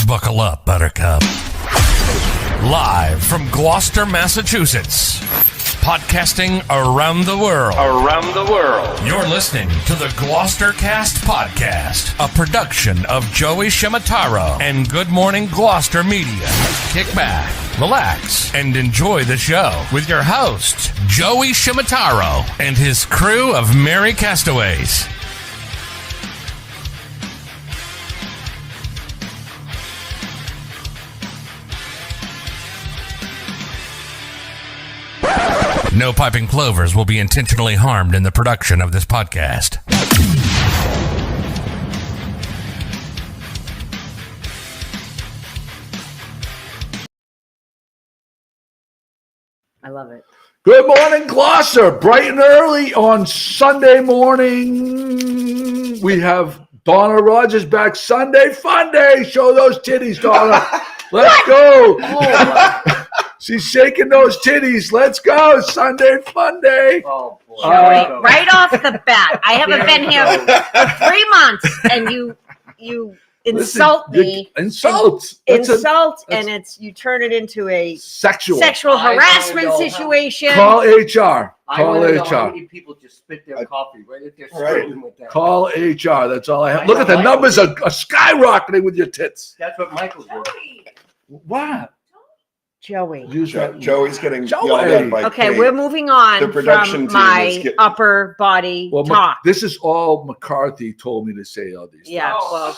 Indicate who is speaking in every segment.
Speaker 1: Buckle up, Buttercup. Live from Gloucester, Massachusetts. Podcasting around the world. You're listening to the GloucesterCast podcast, a production of Joey Shimataro and Good Morning Gloucester Media. Kick back, relax, and enjoy the show with your host, Joey Shimataro, and his crew of merry castaways. No piping plovers will be intentionally harmed in the production of this podcast.
Speaker 2: I love it.
Speaker 3: Good morning, Gloucester. Bright and early on Sunday morning. We have Donna Rogers back. Sunday fun day. Show those titties, Donna. Let's go. She's shaking those titties. Let's go. Sunday fun day.
Speaker 2: Oh, boy. Right off the bat. I haven't been here for 3 months, and you insult me.
Speaker 3: Insult.
Speaker 2: And it's you turn it into a
Speaker 3: sexual
Speaker 2: harassment situation.
Speaker 3: Call HR.
Speaker 4: How many people just spit their coffee right at their spoon with that?
Speaker 3: Call HR. That's all I have. Look at the numbers are skyrocketing with your tits.
Speaker 4: That's what Michael's doing.
Speaker 3: What?
Speaker 2: Joey.
Speaker 5: Joey's getting yelled at by Kate.
Speaker 2: We're moving on
Speaker 5: The production
Speaker 2: from my upper body talk.
Speaker 3: This is all McCarthy told me to say all these things.
Speaker 2: Yeah, well,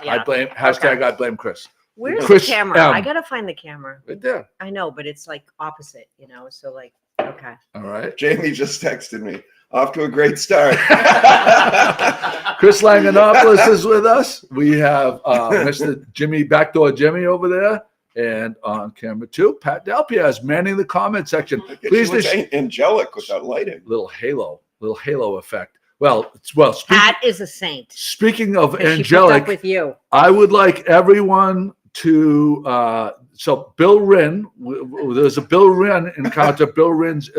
Speaker 2: yeah.
Speaker 3: I blame I blame Chris.
Speaker 2: Where's
Speaker 3: Chris
Speaker 2: the camera?
Speaker 3: M.
Speaker 2: I gotta find the camera.
Speaker 3: Right there.
Speaker 2: I know, but it's like opposite, so like, okay.
Speaker 3: All right.
Speaker 5: Jamie just texted me. Off to a great start.
Speaker 3: Chris Langanopoulos is with us. We have Mr. Jimmy, Backdoor Jimmy over there. And on camera too, Pat Delpiaz manning the comment section.
Speaker 5: Please, angelic with that lighting.
Speaker 3: Little halo effect.
Speaker 2: Pat is a saint.
Speaker 3: Speaking of
Speaker 2: She
Speaker 3: angelic,
Speaker 2: put up with you.
Speaker 3: I would like everyone to. So Bill Wren, there's a Bill Wren encounter. Bill Wren's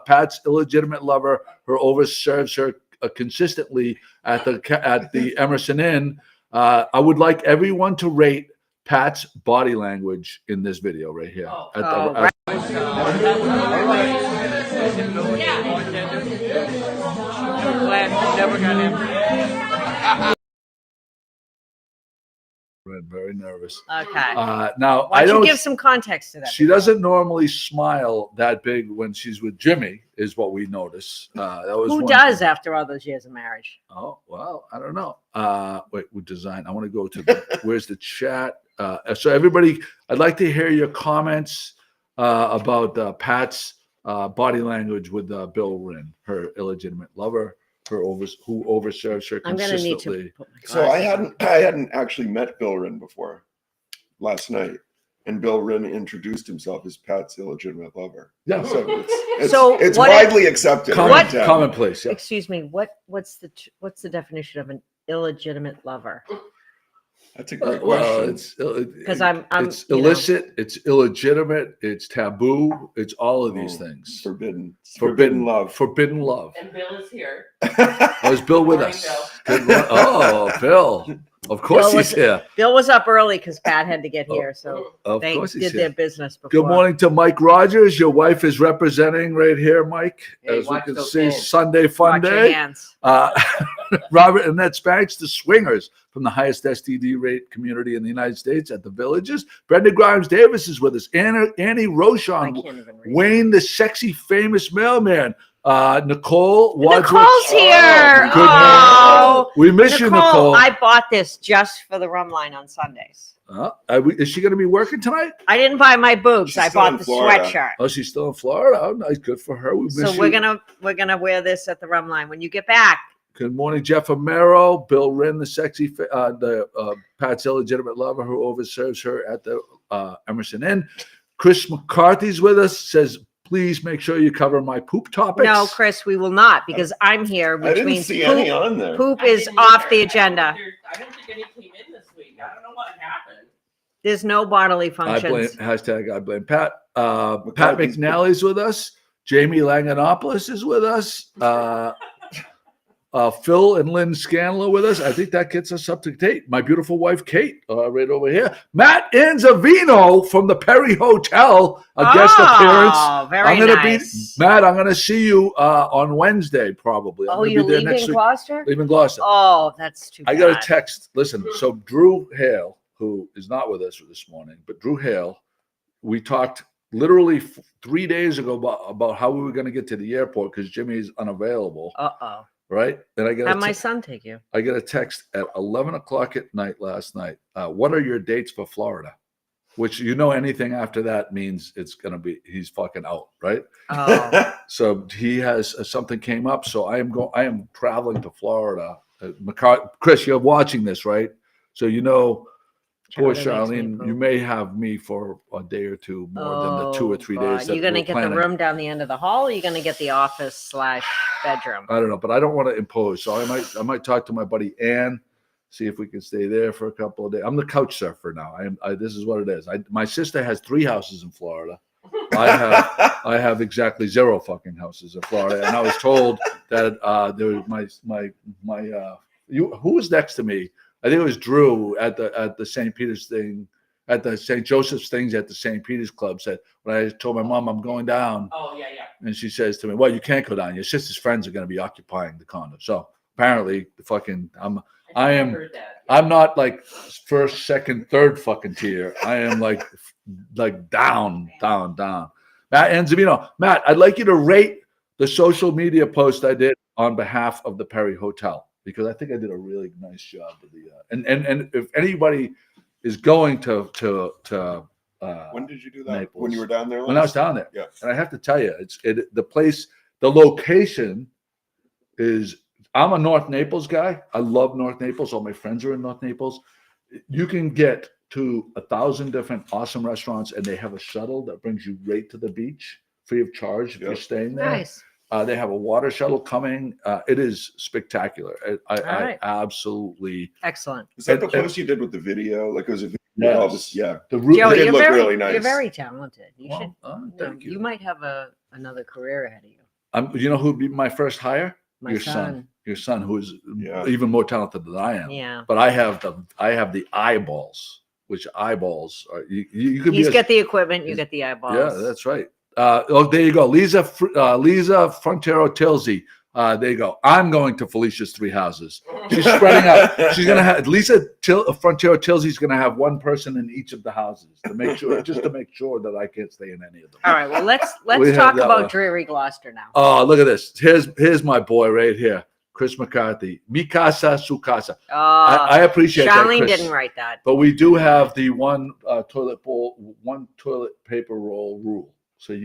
Speaker 3: Pat's illegitimate lover, her overserves her consistently at the Emerson Inn. I would like everyone to rate Pat's body language in this video right here.
Speaker 2: Right.
Speaker 3: Very nervous.
Speaker 2: Okay.
Speaker 3: Now
Speaker 2: Why don't you give some context to that?
Speaker 3: She doesn't normally smile that big when she's with Jimmy, is what we notice. Who
Speaker 2: does after all those years of marriage?
Speaker 3: Oh well, I don't know. Wait, with design. I want to go to where's the chat? So everybody, I'd like to hear your comments about Pat's body language with Bill Wren, her illegitimate lover, who overserves her consistently.
Speaker 2: I'm going to need to put my
Speaker 5: So I hadn't actually met Bill Wren before last night, and Bill Wren introduced himself as Pat's illegitimate lover.
Speaker 3: Yeah,
Speaker 5: so it's widely accepted.
Speaker 3: Commonplace. Yeah.
Speaker 2: Excuse me. What's the definition of an illegitimate lover?
Speaker 5: That's a great question.
Speaker 2: Because
Speaker 3: it's illicit, it's illegitimate, it's taboo, it's all of these things.
Speaker 5: Forbidden love.
Speaker 3: Forbidden love.
Speaker 6: And Bill is here.
Speaker 3: Is Bill with us? Good morning. Oh, Bill. Of course he's here.
Speaker 2: Bill was up early because Pat had to get here, so
Speaker 3: of
Speaker 2: they
Speaker 3: course
Speaker 2: did
Speaker 3: here.
Speaker 2: their business before.
Speaker 3: Good morning to Mike Rogers. Your wife is representing right here, Mike.
Speaker 4: Hey,
Speaker 3: as we can see,
Speaker 4: hands.
Speaker 3: Sunday fun
Speaker 2: Watch your
Speaker 3: day.
Speaker 2: hands.
Speaker 3: Robert Annette Spanks, the Swingers from the highest STD rate community in the United States at the Villages. Brenda Grimes Davis is with us. Annie Rochon, Wayne, the sexy famous mailman. Nicole Wadsworth.
Speaker 2: Nicole's here.
Speaker 3: Good morning. We miss you, Nicole.
Speaker 2: I bought this just for the rum line on Sundays.
Speaker 3: Is she going to be working tonight?
Speaker 2: I didn't buy my boobs.
Speaker 5: She's
Speaker 2: I
Speaker 5: still
Speaker 2: bought
Speaker 5: in
Speaker 2: the
Speaker 5: Florida.
Speaker 2: sweatshirt.
Speaker 3: Oh, she's still in Florida. Oh, nice. Good for her. We miss
Speaker 2: So
Speaker 3: you.
Speaker 2: we're gonna wear this at the rum line when you get back.
Speaker 3: Good morning, Jeff Amaro, Bill Wren, the sexy, Pat's illegitimate lover who overserves her at the Emerson Inn. Chris McCarthy's with us. Says, please make sure you cover my poop topics.
Speaker 2: No, Chris, we will not because I'm here,
Speaker 5: I
Speaker 2: which
Speaker 5: didn't
Speaker 2: means
Speaker 5: see any on there.
Speaker 2: poop is off the agenda.
Speaker 6: I don't think any came in this week. I don't know what happened.
Speaker 2: There's no bodily
Speaker 3: I
Speaker 2: functions.
Speaker 3: blame Pat. Pat McNally's with us. Jamie Langanopoulos is with us. Phil and Lynn Scanlon with us. I think that gets us up to date. My beautiful wife, Kate, right over here. Matt Anzavino from the Perry Hotel, a guest appearance.
Speaker 2: Very
Speaker 3: I'm gonna
Speaker 2: nice.
Speaker 3: Matt, I'm going to see you on Wednesday, probably. I'm gonna
Speaker 2: you're
Speaker 3: be there
Speaker 2: leaving
Speaker 3: next week.
Speaker 2: Gloucester?
Speaker 3: Leaving Gloucester.
Speaker 2: Oh, that's too bad.
Speaker 3: I got a text. Listen, so Drew Hale, who is not with us this morning, but Drew Hale, we talked literally 3 days ago about how we were going to get to the airport because Jimmy's unavailable.
Speaker 2: Uh-oh.
Speaker 3: Right? And I
Speaker 2: Have my son take you.
Speaker 3: I get a text at 11 o'clock at night last night. What are your dates for Florida? Which, anything after that means it's going to be, he's fucking out, right?
Speaker 2: Oh.
Speaker 3: So he has, something came up. So I am traveling to Florida. Chris, you're watching this, right? So, poor Charlene, you may have me for a day or two more than the 2 or 3 days.
Speaker 2: You're going to get the room down the end of the hall, or you're going to get the office/bedroom?
Speaker 3: I don't know, but I don't want to impose. So I might talk to my buddy Ann, see if we can stay there for a couple of days. I'm the couch surfer now. This is what it is. My sister has 3 houses in Florida. I have exactly 0 fucking houses in Florida, and I was told that there was who was next to me? I think it was Drew at the St. Peter's thing, at the St. Joseph's things at the St. Peter's Club. Said when I told my mom I'm going down.
Speaker 6: Oh yeah.
Speaker 3: And she says to me, "Well, you can't go down. Your sister's friends are going to be occupying the condo." So apparently, I'm not like first, second, third fucking tier. I am like down. Matt Anzavino. Matt, I'd like you to rate the social media post I did on behalf of the Perry Hotel, because I think I did a really nice job with the and if anybody is going to
Speaker 5: when did you do that?
Speaker 3: Naples.
Speaker 5: When you were down there?
Speaker 3: When I was down there.
Speaker 5: Yeah.
Speaker 3: And I have to tell you, the place, the location is, I'm a North Naples guy. I love North Naples. All my friends are in North Naples. You can get to 1,000 different awesome restaurants, and they have a shuttle that brings you right to the beach free of charge if you're staying there.
Speaker 2: Nice.
Speaker 3: They have a water shuttle coming. It is spectacular. I absolutely.
Speaker 2: Excellent.
Speaker 5: Is that the post you did with the video? Like it was a video.
Speaker 3: Yes.
Speaker 5: Yeah.
Speaker 3: The root
Speaker 2: Joey,
Speaker 5: did look really nice.
Speaker 2: You're very talented.
Speaker 3: Thank you.
Speaker 2: You might have another career ahead of you.
Speaker 3: You know who'd be my first hire?
Speaker 2: My
Speaker 3: Your
Speaker 2: son.
Speaker 3: Your son, who is even more talented than I am.
Speaker 2: Yeah.
Speaker 3: But I have the eyeballs, which eyeballs are. You could.
Speaker 2: He's got the equipment. You get the eyeballs.
Speaker 3: Yeah, that's right. There you go, Lisa Frontero Tilsey. There you go. I'm going to Felicia's 3 houses. She's spreading out. She's gonna have Frontero Tilsey's gonna have one person in each of the houses to make sure that I can't stay in any of them.
Speaker 2: All right. Well, let's talk about dreary Gloucester now.
Speaker 3: Oh, look at this. Here's my boy right here, Chris McCarthy. Mikasa Sukasa. I appreciate that,
Speaker 2: Charlene
Speaker 3: Chris.
Speaker 2: didn't write that.
Speaker 3: But we do have the one toilet paper roll rule. So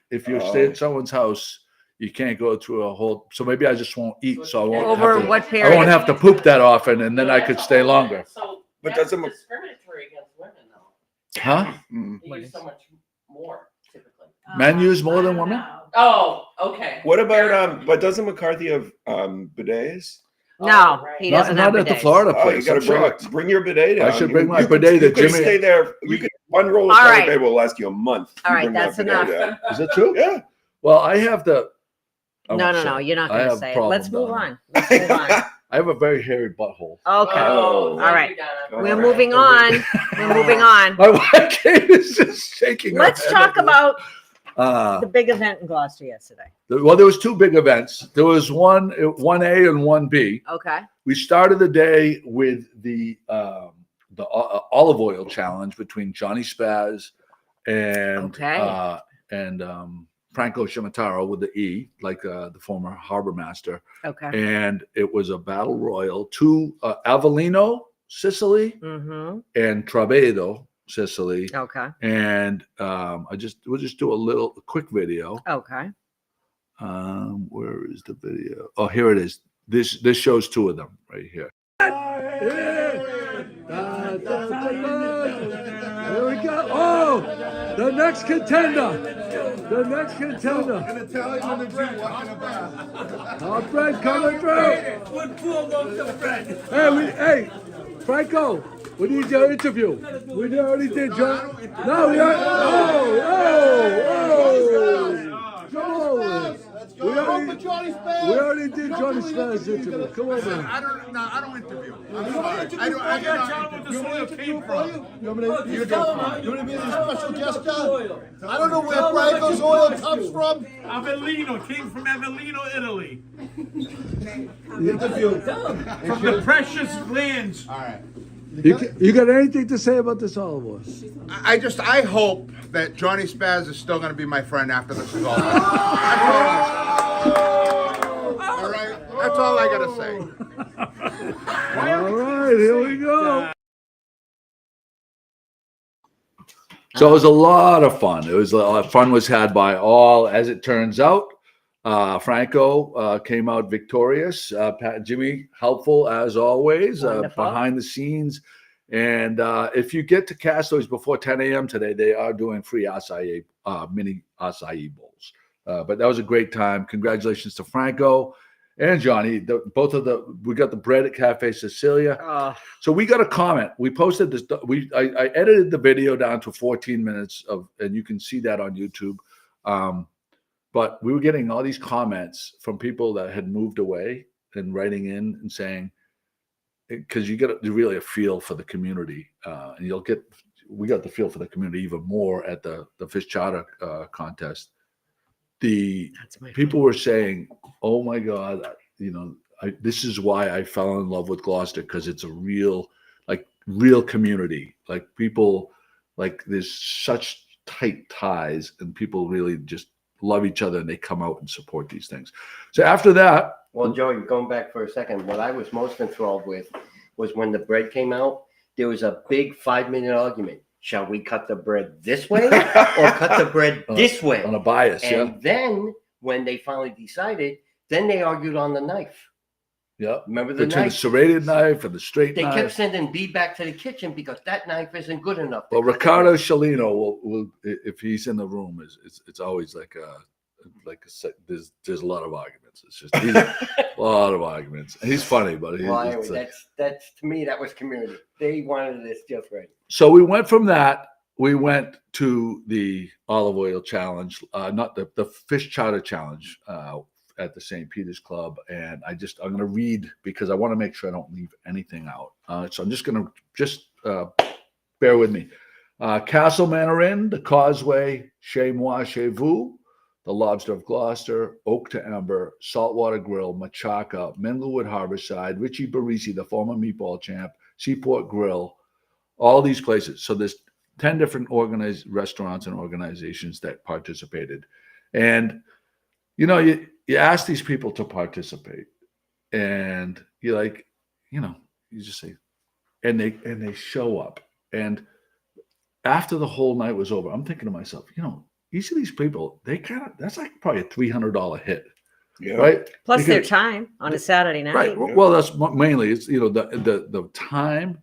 Speaker 3: if you stay at someone's house, you can't go through a whole. So maybe I just won't eat. So I won't.
Speaker 2: What period?
Speaker 3: I won't have to poop that often, and then I could stay longer.
Speaker 6: So
Speaker 5: But
Speaker 6: that's
Speaker 5: doesn't-
Speaker 6: discriminatory against women, though.
Speaker 3: Huh?
Speaker 6: They use so much more typically.
Speaker 3: Men use more than women?
Speaker 6: Oh, okay.
Speaker 5: What about but doesn't McCarthy have bidets?
Speaker 2: No,
Speaker 6: right.
Speaker 2: he doesn't have
Speaker 3: Not at the
Speaker 2: bidets.
Speaker 3: Florida
Speaker 5: Oh, you
Speaker 3: place.
Speaker 5: got
Speaker 3: I'm
Speaker 5: to
Speaker 3: shocked.
Speaker 5: bring your bidet down.
Speaker 3: I should bring my
Speaker 5: You
Speaker 3: bidet
Speaker 5: could
Speaker 3: to Jimmy.
Speaker 5: stay there. You could one roll of
Speaker 2: All
Speaker 5: toilet
Speaker 2: right.
Speaker 5: paper will last you a month.
Speaker 2: All
Speaker 5: You
Speaker 2: right,
Speaker 5: bring that
Speaker 2: that's
Speaker 5: bidet
Speaker 2: enough.
Speaker 5: down.
Speaker 3: Is it true?
Speaker 5: Yeah.
Speaker 3: Well, I have the. I won't
Speaker 2: No,
Speaker 3: say.
Speaker 2: you're not
Speaker 3: I
Speaker 2: going to
Speaker 3: have
Speaker 2: say it.
Speaker 3: problem
Speaker 2: Let's move
Speaker 3: down
Speaker 2: on. Let's move on.
Speaker 3: I have a very hairy butthole.
Speaker 2: Okay.
Speaker 5: Oh.
Speaker 2: All right.
Speaker 5: All
Speaker 2: We're
Speaker 5: right.
Speaker 2: moving on. We're moving on.
Speaker 3: My wife Kate is just shaking. her
Speaker 2: Let's
Speaker 3: head.
Speaker 2: talk about
Speaker 3: Uh,
Speaker 2: the big event in Gloucester yesterday.
Speaker 3: well, there was 2 big events. There was one 1A and 1B.
Speaker 2: Okay.
Speaker 3: We started the day with the olive oil challenge between Johnny Spaz and Franco Cimitaro with the E, like the former harbor master.
Speaker 2: Okay.
Speaker 3: And it was a battle royal to Avellino, Sicily,
Speaker 2: Mm-hmm.
Speaker 3: and Trabedo, Sicily.
Speaker 2: Okay.
Speaker 3: And we'll just do a quick video.
Speaker 2: Okay.
Speaker 3: Where is the video? Oh, here it is. This shows 2 of them right here. Here we go. Oh, the next contender. The next contender.
Speaker 7: An Italian and a Jew walking about.
Speaker 3: Our friend coming through. Hey, Franco, we need your interview. We already did, John. No, we are. Oh. Joe. We already-
Speaker 7: Open Johnny Spaz.
Speaker 3: We already did
Speaker 7: You don't
Speaker 3: Johnny
Speaker 7: do an
Speaker 3: Spaz
Speaker 7: interview,
Speaker 3: interview. Come on, man.
Speaker 7: I don't interview. I'm
Speaker 8: You
Speaker 7: sorry.
Speaker 8: want
Speaker 7: I
Speaker 8: to
Speaker 7: don't. I
Speaker 8: interview
Speaker 7: cannot
Speaker 8: the
Speaker 7: interview.
Speaker 8: soil came from.
Speaker 7: You want me to
Speaker 8: Just tell him how
Speaker 7: you want to be a
Speaker 8: tell him
Speaker 7: special
Speaker 8: how
Speaker 7: guest
Speaker 8: you got the
Speaker 7: guy?
Speaker 8: oil.
Speaker 7: I don't know where
Speaker 8: Tell him how
Speaker 7: Franco's
Speaker 8: much it
Speaker 7: oil
Speaker 8: cost
Speaker 7: comes
Speaker 8: you.
Speaker 7: from.
Speaker 8: Avellino came from Avellino, Italy.
Speaker 7: Interview.
Speaker 8: From the precious lands.
Speaker 7: All right.
Speaker 3: You got anything to say about this olive oil?
Speaker 7: I hope that Johnny Spaz is still going to be my friend after this is all done. All right. That's all I got to say.
Speaker 3: All right, here we go. So it was a lot of fun. It was a lot of fun was had by all. As it turns out, Franco came out victorious. Pat, Jimmy, helpful as always,
Speaker 2: Wonderful.
Speaker 3: behind the scenes. And if you get to Casto's before 10 a.m. today, they are doing free acai, mini acai bowls. But that was a great time. Congratulations to Franco and Johnny. We got the bread at Cafe Cecilia. So we got a comment. We posted this. I edited the video down to 14 minutes and you can see that on YouTube. But we were getting all these comments from people that had moved away and writing in and saying, because you get really a feel for the community, and we got the feel for the community even more at the fish chowder contest. People were saying, "Oh my God, this is why I fell in love with Gloucester, because it's a real community. Like people, like there's such tight ties, and people really just love each other, and they come out and support these things." So after that.
Speaker 4: Well, Joey, going back for a second, what I was most enthralled with was when the bread came out, there was a big 5-minute argument. Shall we cut the bread this way or cut the bread this way?
Speaker 3: On a bias,
Speaker 4: and then when they finally decided, then they argued on the knife.
Speaker 3: Yeah.
Speaker 4: Remember the
Speaker 3: Between
Speaker 4: knife?
Speaker 3: the serrated knife and the straight
Speaker 4: They
Speaker 3: knife.
Speaker 4: kept sending B back to the kitchen because that knife isn't good enough.
Speaker 3: Well, Ricardo Scialino will, if he's in the room, it's always there's a lot of arguments. It's just a lot of arguments. And he's funny, but
Speaker 4: Well, anyway, that's to me that was community. They wanted this just right.
Speaker 3: So we went from that. We went to the olive oil challenge, not the fish chowder challenge at the St. Peter's Club. And I'm going to read because I want to make sure I don't leave anything out. So I'm just going to bear with me. Castle Manorin, the Causeway, Chez Moi, Chez Vous, the Lobster of Gloucester, Oak to Ember, Saltwater Grill, Machaca, Minglewood Harborside, Richie Barisi, the former meatball champ, Seaport Grill, all these places. So there's 10 different organized restaurants and organizations that participated. And, you ask these people to participate and you're like, you just say, and they show up. And after the whole night was over, I'm thinking to myself, each of these people, that's like probably a $300 hit.
Speaker 5: Yeah.
Speaker 3: Right.
Speaker 2: Plus their time on a Saturday night.
Speaker 3: Right. Well, that's mainly it's, the time,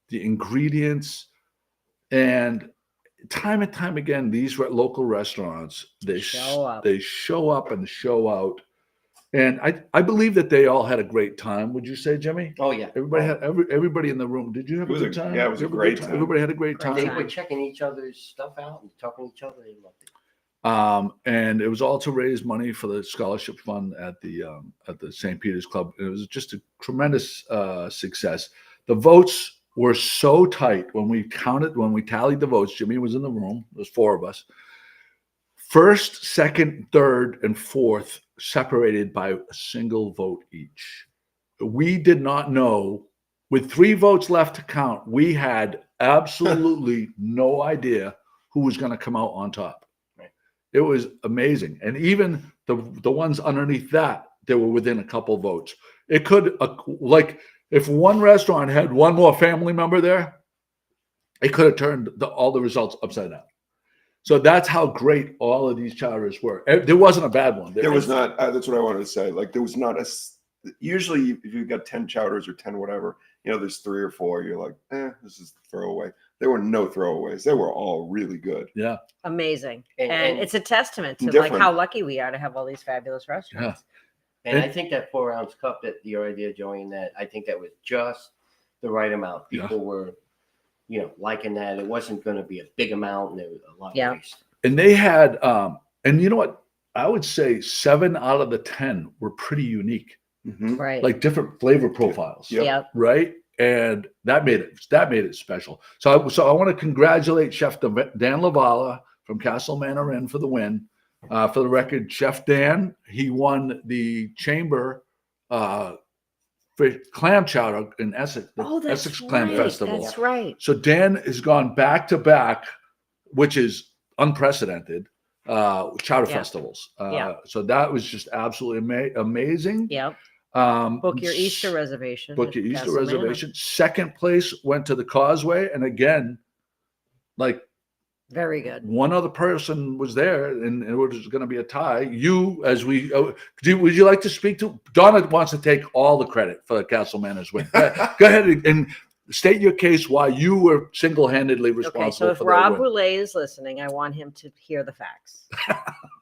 Speaker 3: the ingredients, and time and time again, these local restaurants, they show up and show out. And I believe that they all had a great time. Would you say, Jimmy?
Speaker 4: Oh yeah.
Speaker 3: Everybody in the room. Did you have a good time?
Speaker 5: Yeah, it was a great time.
Speaker 3: Everybody had a great time.
Speaker 4: They were checking each other's stuff out and talking to each other. They loved it.
Speaker 3: And it was all to raise money for the scholarship fund at the St. Peter's Club. It was just a tremendous success. The votes were so tight when we tallied the votes. Jimmy was in the room. There was 4 of us. First, second, third, and fourth separated by a single vote each. We did not know. With 3 votes left to count, we had absolutely no idea who was going to come out on top.
Speaker 4: Right.
Speaker 3: It was amazing. And even the ones underneath that, they were within a couple votes. It could, if one restaurant had one more family member there, it could have turned all the results upside down. So that's how great all of these chowders were. There wasn't a bad one.
Speaker 5: There was not. That's what I wanted to say. Like there was not usually if you've got 10 chowders or 10 whatever, there's 3 or 4. You're like, this is throwaway. There were no throwaways. They were all really good.
Speaker 3: Yeah.
Speaker 2: Amazing. And it's a testament to
Speaker 5: different.
Speaker 2: how lucky we are to have all these fabulous restaurants.
Speaker 4: And I think that 4-ounce cup, that your idea, Joey, and that I think that was just the right amount. People were, liking that. It wasn't going to be a big amount, and there was a lot of waste.
Speaker 3: And they had, and you know what? I would say 7 out of the 10 were pretty unique,
Speaker 2: Right.
Speaker 3: like different flavor profiles.
Speaker 2: Yep.
Speaker 3: Right. And that made it special. So I want to congratulate Chef Dan Lavala from Castle Manor Inn for the win. For the record, Chef Dan, he won the Chamber for clam chowder in Essex, the
Speaker 2: that's
Speaker 3: Essex Clam
Speaker 2: right.
Speaker 3: Festival.
Speaker 2: That's right.
Speaker 3: So Dan has gone back to back, which is unprecedented, chowder festivals. So that was just absolutely amazing.
Speaker 2: Yep.
Speaker 3: Book
Speaker 2: your Easter reservation.
Speaker 3: Book your Easter
Speaker 2: Castle Manor.
Speaker 3: reservation. Second place went to the Causeway, and again, like
Speaker 2: very good.
Speaker 3: one other person was there, and it was going to be a tie. You, as we, would you like to speak to? Donna wants to take all the credit for the Castle Manor's win. Go ahead and state your case why you were single-handedly responsible.
Speaker 2: Okay, so if Rob Boulay is listening, I want him to hear the facts.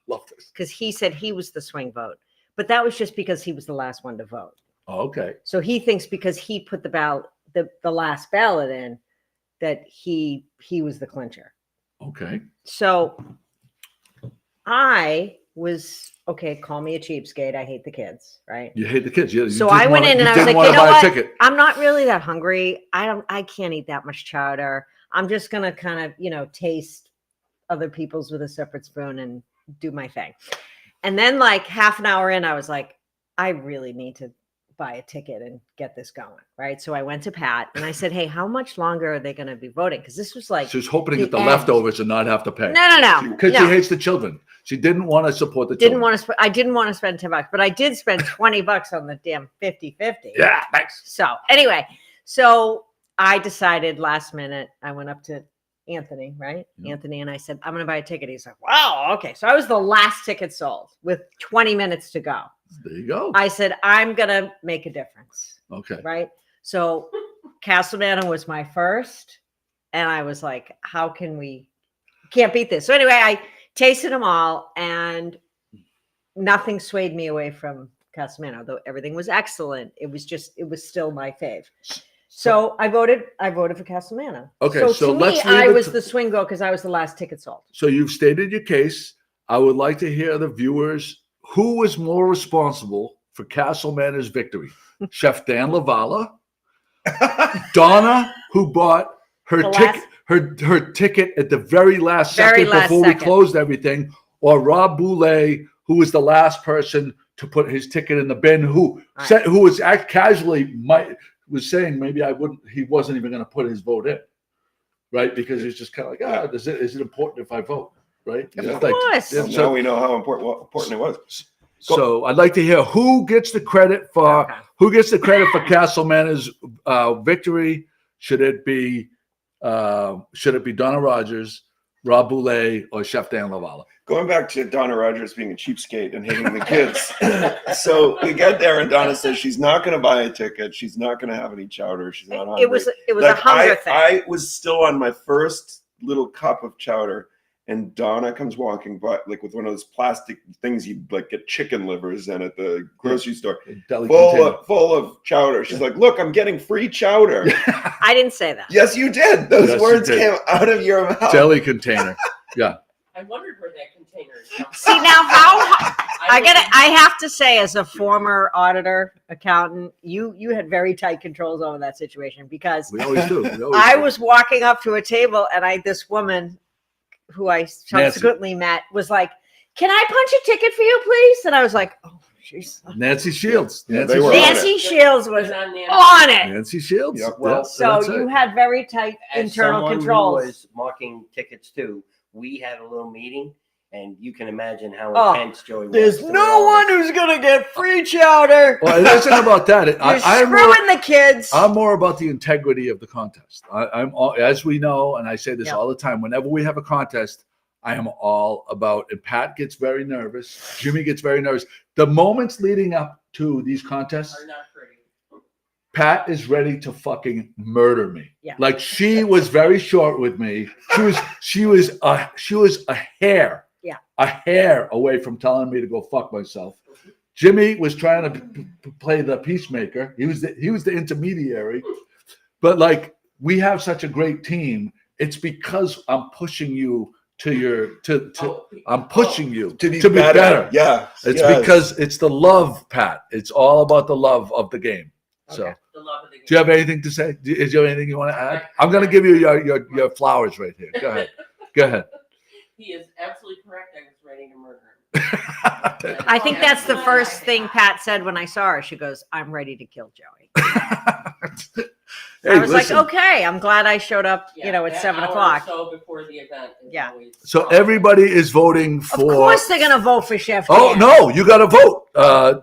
Speaker 3: Love this.
Speaker 2: Because he said he was the swing vote. But that was just because he was the last one to vote.
Speaker 3: Oh, okay.
Speaker 2: So he thinks because he put the last ballot in that he was the clincher.
Speaker 3: Okay.
Speaker 2: So I was call me a cheapskate. I hate the kids, right?
Speaker 3: You hate the kids.
Speaker 2: So I went in and I was like,
Speaker 3: you know what?
Speaker 2: I'm not really that hungry. I can't eat that much chowder. I'm just gonna kind of, taste other people's with a separate spoon and do my thing. And then like half an hour in, I was like, I really need to buy a ticket and get this going. Right. So I went to Pat and I said, hey, how much longer are they going to be voting? Because this was like,
Speaker 3: she was hoping to get the leftovers and not have to pay.
Speaker 2: No.
Speaker 3: Because she hates the children. She didn't want to support the children.
Speaker 2: I didn't want to spend $10, but I did spend $20 on the damn 50-50.
Speaker 3: Yeah. Thanks.
Speaker 2: So anyway, I decided last minute, I went up to Anthony, right? Yeah. Anthony, and I said, I'm going to buy a ticket. He's like, wow, okay. So I was the last ticket sold with 20 minutes to go.
Speaker 3: There you go.
Speaker 2: I said, I'm going to make a difference.
Speaker 3: Okay.
Speaker 2: Right. So Castle Manor was my first. And I was like, can't beat this. So anyway, I tasted them all and nothing swayed me away from Castle Manor, though everything was excellent. It was still my fave. So I voted for Castle Manor.
Speaker 3: Okay,
Speaker 2: so to me, I was the swing vote because I was the last ticket sold.
Speaker 3: So you've stated your case. I would like to hear the viewers. Who was more responsible for Castle Manor's victory? Chef Dan Lavala, Donna, who bought her ticket at the very last second before we closed everything, or Rob Boulay, who was the last person to put his ticket in the bin, who was casually was saying maybe he wasn't even going to put his vote in, right? Because it's just kind of like, is it important if I vote, right?
Speaker 2: Of course.
Speaker 5: Now we know how important it was.
Speaker 3: So I'd like to hear who gets the credit for Castle Manor's victory. Should it be Donna Rogers, Rob Boulay, or Chef Dan Lavala?
Speaker 5: Going back to Donna Rogers being a cheapskate and hating the kids. So we get there and Donna says she's not going to buy a ticket. She's not going to have any chowder. She's not hungry.
Speaker 2: It was like, a hunger thing.
Speaker 5: I was still on my first little cup of chowder and Donna comes walking by like with one of those plastic things you like get chicken livers in at the grocery store. Full of chowder. She's like, look, I'm getting free chowder.
Speaker 2: I didn't say that.
Speaker 5: Yes, you did. Those words came out of your mouth.
Speaker 3: Deli container. Yeah.
Speaker 6: I wondered where that container is.
Speaker 2: See now I have to say, as a former auditor, accountant, you had very tight controls over that situation because
Speaker 3: we always do.
Speaker 2: I was walking up to a table and this woman who I subsequently met was like, can I punch a ticket for you, please? And I was like, oh, jeez.
Speaker 3: Nancy Shields.
Speaker 2: Nancy Shields was on it.
Speaker 3: Nancy Shields.
Speaker 5: Yep.
Speaker 4: Well,
Speaker 2: so you had very tight internal controls.
Speaker 4: Who was marking tickets too. We had a little meeting, and you can imagine how intense Joey was.
Speaker 2: There's no one who's gonna get free chowder.
Speaker 3: Well, it isn't about that.
Speaker 2: I'm screwing the kids.
Speaker 3: I'm more about the integrity of the contest. I'm as we know, and I say this all the time. Whenever we have a contest, I am all about. And Pat gets very nervous. Jimmy gets very nervous. The moments leading up to these contests
Speaker 6: Are not pretty.
Speaker 3: Pat is ready to fucking murder me.
Speaker 2: Yeah.
Speaker 3: Like she was very short with me. She was a hair.
Speaker 2: Yeah.
Speaker 3: A hair away from telling me to go fuck myself. Jimmy was trying to play the peacemaker. He was the intermediary. But like we have such a great team. It's because I'm pushing you I'm pushing you
Speaker 5: to be better. Yeah,
Speaker 3: It's because it's the love, Pat. It's all about the love of the game. So,
Speaker 2: Okay.
Speaker 6: The love of the game.
Speaker 3: do you have anything to say? Is there anything you want to add? I'm going to give you your flowers right here. Go ahead. Go ahead.
Speaker 6: He is absolutely correct. I was ready to murder him.
Speaker 2: I think that's the first thing Pat said when I saw her. She goes, "I'm ready to kill Joey."
Speaker 3: Hey,
Speaker 2: I was
Speaker 3: listen.
Speaker 2: like, "Okay, I'm glad I showed up.
Speaker 6: Yeah,
Speaker 2: at
Speaker 6: that
Speaker 2: 7
Speaker 6: hour or
Speaker 2: o'clock."
Speaker 6: So before the event. Is
Speaker 2: Yeah.
Speaker 6: always
Speaker 3: So
Speaker 6: awesome.
Speaker 3: everybody is voting
Speaker 2: Of
Speaker 3: for.
Speaker 2: course, they're gonna vote for Chef.
Speaker 3: Oh
Speaker 2: Dan.
Speaker 3: no, you got to vote.
Speaker 5: gotta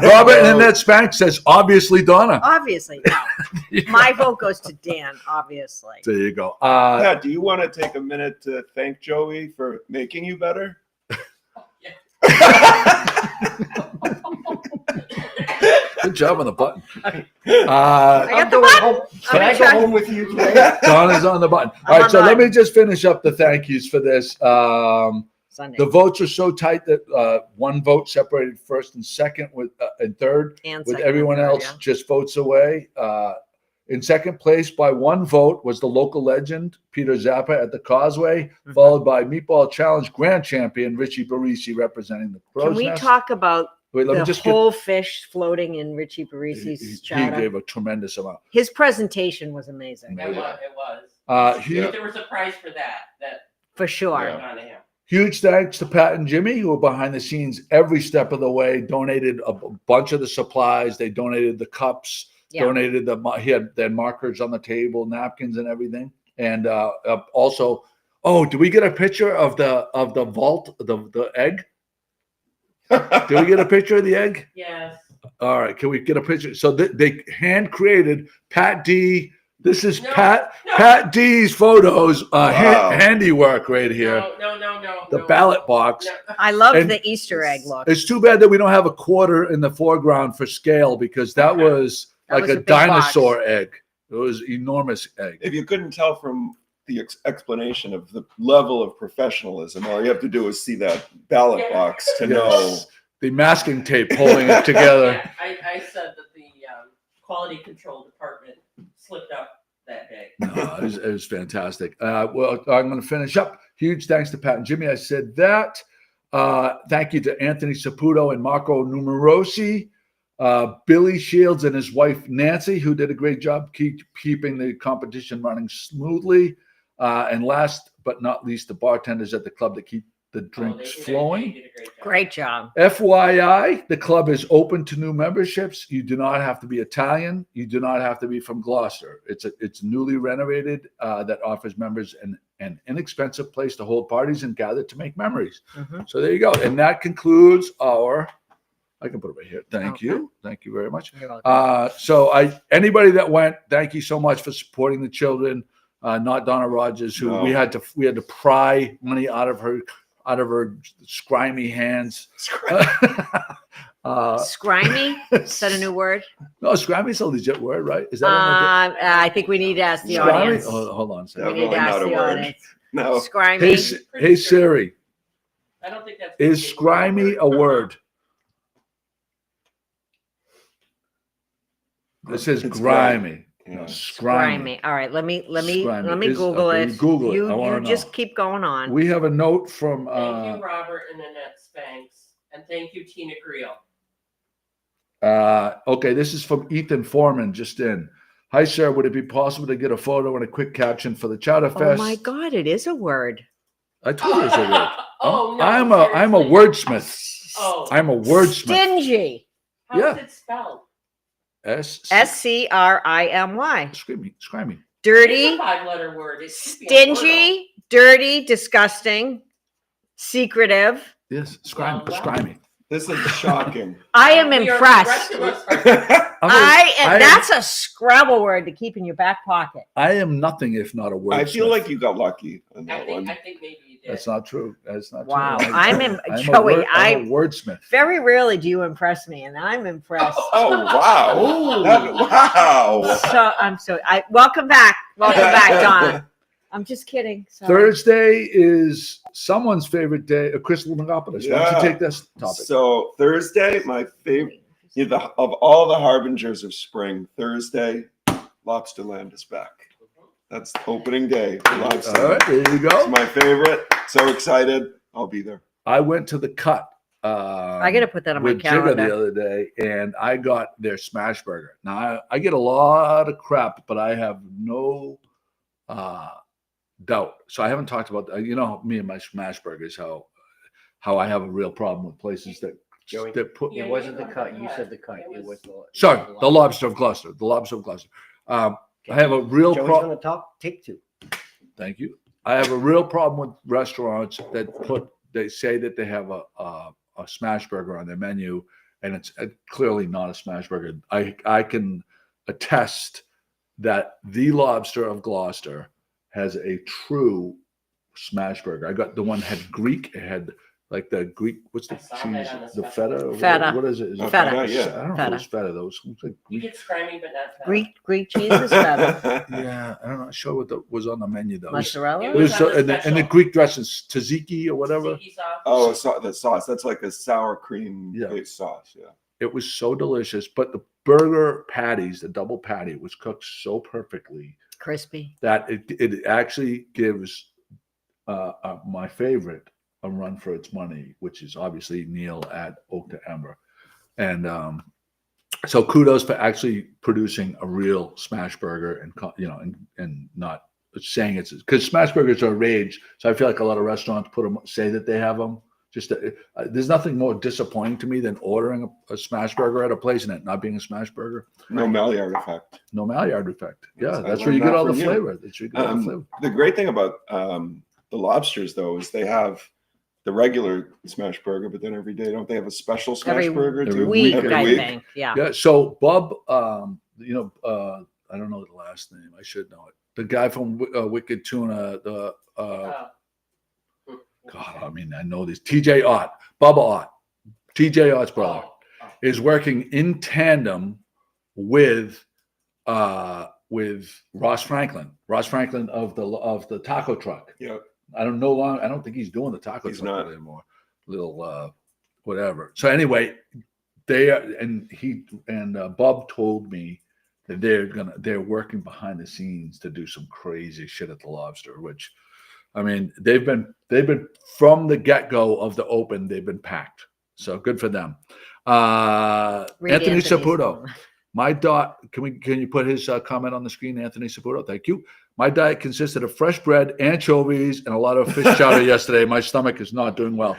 Speaker 3: Robert
Speaker 5: vote.
Speaker 3: and Annette Spank says obviously Donna.
Speaker 2: Obviously, no. My vote goes to Dan. Obviously.
Speaker 3: There you go.
Speaker 5: Pat, do you want to take a minute to thank Joey for making you better?
Speaker 3: Good job on the button.
Speaker 2: I got the button.
Speaker 4: Can I go home with you today?
Speaker 3: Donna's on the button.
Speaker 2: I'm
Speaker 3: All right,
Speaker 2: on
Speaker 3: so
Speaker 2: the
Speaker 3: let me
Speaker 2: button.
Speaker 3: just finish up the thank yous for this.
Speaker 2: Sunday.
Speaker 3: The votes are so tight that one vote separated first and second and third,
Speaker 2: And
Speaker 3: with
Speaker 2: second
Speaker 3: everyone
Speaker 2: and third,
Speaker 3: else
Speaker 2: yeah.
Speaker 3: just votes away. In second place by one vote was the local legend, Peter Zappa at the Causeway,
Speaker 2: Mm-hmm.
Speaker 3: followed by Meatball Challenge Grand Champion, Richie Barisi, representing the Crow's
Speaker 2: Can we
Speaker 3: Nest.
Speaker 2: talk about
Speaker 3: Wait, let me
Speaker 2: the
Speaker 3: just
Speaker 2: whole fish floating in Richie
Speaker 3: he
Speaker 2: Barisi's chowder?
Speaker 3: gave a tremendous amount.
Speaker 2: His presentation was amazing,
Speaker 6: It was.
Speaker 3: Huge,
Speaker 6: If there was a prize for that
Speaker 2: for sure.
Speaker 5: Yeah.
Speaker 6: on him.
Speaker 3: huge thanks to Pat and Jimmy, who were behind the scenes every step of the way, donated a bunch of the supplies. They donated the cups,
Speaker 2: Yeah.
Speaker 3: donated he had their markers on the table, napkins and everything. And also, did we get a picture of the vault, the egg? Did we get a picture of the egg?
Speaker 6: Yes.
Speaker 3: All right, can we get a picture? So they hand created Pat D. This is
Speaker 6: No,
Speaker 3: Pat
Speaker 6: no.
Speaker 3: Pat D's photos,
Speaker 5: Wow.
Speaker 3: handiwork right here.
Speaker 6: No.
Speaker 3: The ballot box.
Speaker 6: No.
Speaker 2: I love
Speaker 3: And
Speaker 2: the Easter egg look.
Speaker 3: It's too bad that we don't have a quarter in the foreground for scale, because that was
Speaker 2: That
Speaker 3: like
Speaker 2: was
Speaker 3: a
Speaker 2: a big
Speaker 3: dinosaur egg. It was enormous egg.
Speaker 5: If you couldn't tell from the explanation of the level of professionalism, all you have to do is see that ballot
Speaker 6: Yeah.
Speaker 5: box to
Speaker 3: Yes.
Speaker 5: know.
Speaker 3: The masking tape holding it together.
Speaker 6: Yeah, I said that the quality control department slipped up that day.
Speaker 3: No, it was fantastic. Well, I'm going to finish up. Huge thanks to Pat and Jimmy. I said that. Thank you to Anthony Saputo and Marco Numerosi, Billy Shields and his wife Nancy, who did a great job keeping the competition running smoothly. And last but not least, the bartenders at the club that keep the drinks flowing.
Speaker 6: They did a great job.
Speaker 2: Great job.
Speaker 3: FYI, the club is open to new memberships. You do not have to be Italian. You do not have to be from Gloucester. It's newly renovated that offers members an inexpensive place to hold parties and gather to make memories.
Speaker 2: Mhm.
Speaker 3: So there you go. And that concludes our. I can put it right here. Thank you very much.
Speaker 2: You're welcome.
Speaker 3: So anybody that went, thank you so much for supporting the children. Not Donna Rogers, who
Speaker 5: No.
Speaker 3: we had to pry money out of her scrimey hands.
Speaker 2: Scrimey? Is that a new word?
Speaker 3: No, scrimey is a legit word, right? Is that
Speaker 2: I think we need to ask the
Speaker 3: scrimey?
Speaker 2: audience.
Speaker 3: Hold on a
Speaker 2: We
Speaker 3: second.
Speaker 2: need to
Speaker 5: Definitely
Speaker 2: ask
Speaker 5: not a
Speaker 2: the
Speaker 5: word.
Speaker 2: audience.
Speaker 5: No.
Speaker 2: Scrimey.
Speaker 3: Hey Siri,
Speaker 6: I don't think that's
Speaker 3: is scrimey a word? It says
Speaker 5: It's
Speaker 3: grimy.
Speaker 5: Yeah.
Speaker 3: No, scrimey.
Speaker 2: Scrimey. All right, let me
Speaker 3: Scrimey.
Speaker 2: Google
Speaker 3: Okay,
Speaker 2: it.
Speaker 3: you Google it. I
Speaker 2: You
Speaker 3: wanna
Speaker 2: just
Speaker 3: know.
Speaker 2: keep going on.
Speaker 3: We have a note from.
Speaker 6: Thank you, Robert and Annette Spanks. And thank you, Tina Creel.
Speaker 3: Okay, this is from Ethan Foreman, just in. Hi, sir. Would it be possible to get a photo and a quick caption for the Chowder
Speaker 2: Oh
Speaker 3: Fest?
Speaker 2: my God, it is a word.
Speaker 3: I told you it's a word.
Speaker 6: Oh, no.
Speaker 3: I'm a
Speaker 6: seriously?
Speaker 3: wordsmith.
Speaker 6: Oh.
Speaker 3: I'm a wordsmith.
Speaker 2: Stingy.
Speaker 6: How's
Speaker 3: yeah.
Speaker 6: it spelled?
Speaker 2: Scrimey.
Speaker 3: Scrimey.
Speaker 2: Dirty,
Speaker 6: It's a 5-letter word. It should be a word.
Speaker 2: stingy, dirty, disgusting, secretive.
Speaker 3: Yes,
Speaker 6: Well,
Speaker 3: scrimey.
Speaker 5: This is shocking.
Speaker 2: I am
Speaker 6: We are- the
Speaker 2: impressed.
Speaker 6: rest of us are-
Speaker 2: That's a Scrabble word to keep in your back pocket.
Speaker 3: I am nothing if not a wordsmith.
Speaker 5: I feel like you got lucky on
Speaker 6: I
Speaker 5: that
Speaker 6: think
Speaker 5: one.
Speaker 6: maybe you did.
Speaker 3: That's not true. That's not
Speaker 2: Wow.
Speaker 3: true.
Speaker 2: I'm
Speaker 3: a wordsmith.
Speaker 2: Very rarely do you impress me, and I'm impressed.
Speaker 5: Oh wow! Wow!
Speaker 2: Welcome back. Welcome back, Donna. I'm just kidding. Sorry.
Speaker 3: Thursday is someone's favorite day. Crystal Megalopolis. Why don't
Speaker 5: Yeah.
Speaker 3: you take this topic?
Speaker 5: So Thursday, my favorite of all the harbingers of spring. Thursday, Lobsterland is back. That's opening day. Lobster.
Speaker 3: All right, there you
Speaker 5: It's
Speaker 3: go.
Speaker 5: my favorite. So excited. I'll be there.
Speaker 3: I went to the Cut.
Speaker 2: I got to put that on my
Speaker 3: with Jigga the
Speaker 2: calendar.
Speaker 3: other day, and I got their smash burger. Now I get a lot of crap, but I have no doubt. So I haven't talked about you know me and my smash burgers how I have a real problem with places
Speaker 4: Joey,
Speaker 3: that put.
Speaker 4: it wasn't the Cut. You said the Cut. It was the.
Speaker 3: Sorry, the Lobster of Gloucester. The Lobster of Gloucester. I have a real
Speaker 4: Joey's
Speaker 3: problem.
Speaker 4: gonna talk. Take two.
Speaker 3: Thank you. I have a real problem with restaurants that they say that they have a smash burger on their menu, and it's clearly not a smash burger. I can attest that the Lobster of Gloucester has a true smash burger. I got the one that had Greek. It had like the Greek. What's the
Speaker 6: I saw
Speaker 3: cheese?
Speaker 6: that on the
Speaker 3: The
Speaker 6: special.
Speaker 3: feta. Or
Speaker 2: Feta.
Speaker 3: What is it? Is it
Speaker 2: Feta.
Speaker 5: Yeah.
Speaker 3: I don't know if it was feta. Those like
Speaker 6: You
Speaker 3: Greek.
Speaker 6: get scrimmy, but not fat.
Speaker 2: Greek cheese is better.
Speaker 3: Yeah, I'm not sure what was on the menu though.
Speaker 2: Mozzarella.
Speaker 3: It was
Speaker 6: on the
Speaker 3: and the
Speaker 6: special.
Speaker 3: Greek dressings, tzatziki or whatever.
Speaker 6: Tzatziki sauce.
Speaker 5: Oh, the sauce. That's like a sour cream based sauce. Yeah.
Speaker 3: It was so delicious, but the burger patties, the double patty, was cooked so perfectly
Speaker 2: Crispy.
Speaker 3: that it actually gives my favorite a run for its money, which is obviously Neil at Oak to Ember. And so kudos for actually producing a real smash burger and not saying it's because smash burgers are a rage. So I feel like a lot of restaurants say that they have them. Just there's nothing more disappointing to me than ordering a smash burger at a place and it not being a smash burger.
Speaker 5: No Maillard effect.
Speaker 3: No Maillard effect. Yeah,
Speaker 5: I
Speaker 3: that's where
Speaker 5: learned
Speaker 3: you get
Speaker 5: that
Speaker 3: all the
Speaker 5: from you.
Speaker 3: flavor. That's where you get all the flavor.
Speaker 5: The great thing about the lobsters, though, is they have the regular smash burger, but then every day, don't they have a special smash
Speaker 2: Every
Speaker 5: burger
Speaker 3: every
Speaker 5: too?
Speaker 2: Week,
Speaker 3: Every
Speaker 2: I
Speaker 5: week?
Speaker 2: think. Yeah.
Speaker 3: Yeah. So Bob, I don't know the last name. I should know it. The guy from Wicked Tuna. God, I mean, I know this. TJ Ott, Bubba Ott, TJ Ott's brother is working in tandem with Ross Franklin. Ross Franklin of the taco truck.
Speaker 5: Yep.
Speaker 3: I don't think he's doing the taco
Speaker 5: He's
Speaker 3: truck
Speaker 5: not.
Speaker 3: anymore. Little whatever. So anyway, they are, and Bob told me that they're working behind the scenes to do some crazy shit at the Lobster, which I mean they've been from the get-go of the open, they've been packed. So good for them. Anthony Saputo. My diet, can you put his comment on the screen, Anthony Saputo? Thank you. My diet consisted of fresh bread, anchovies, and a lot of fish chowder yesterday. My stomach is not doing well.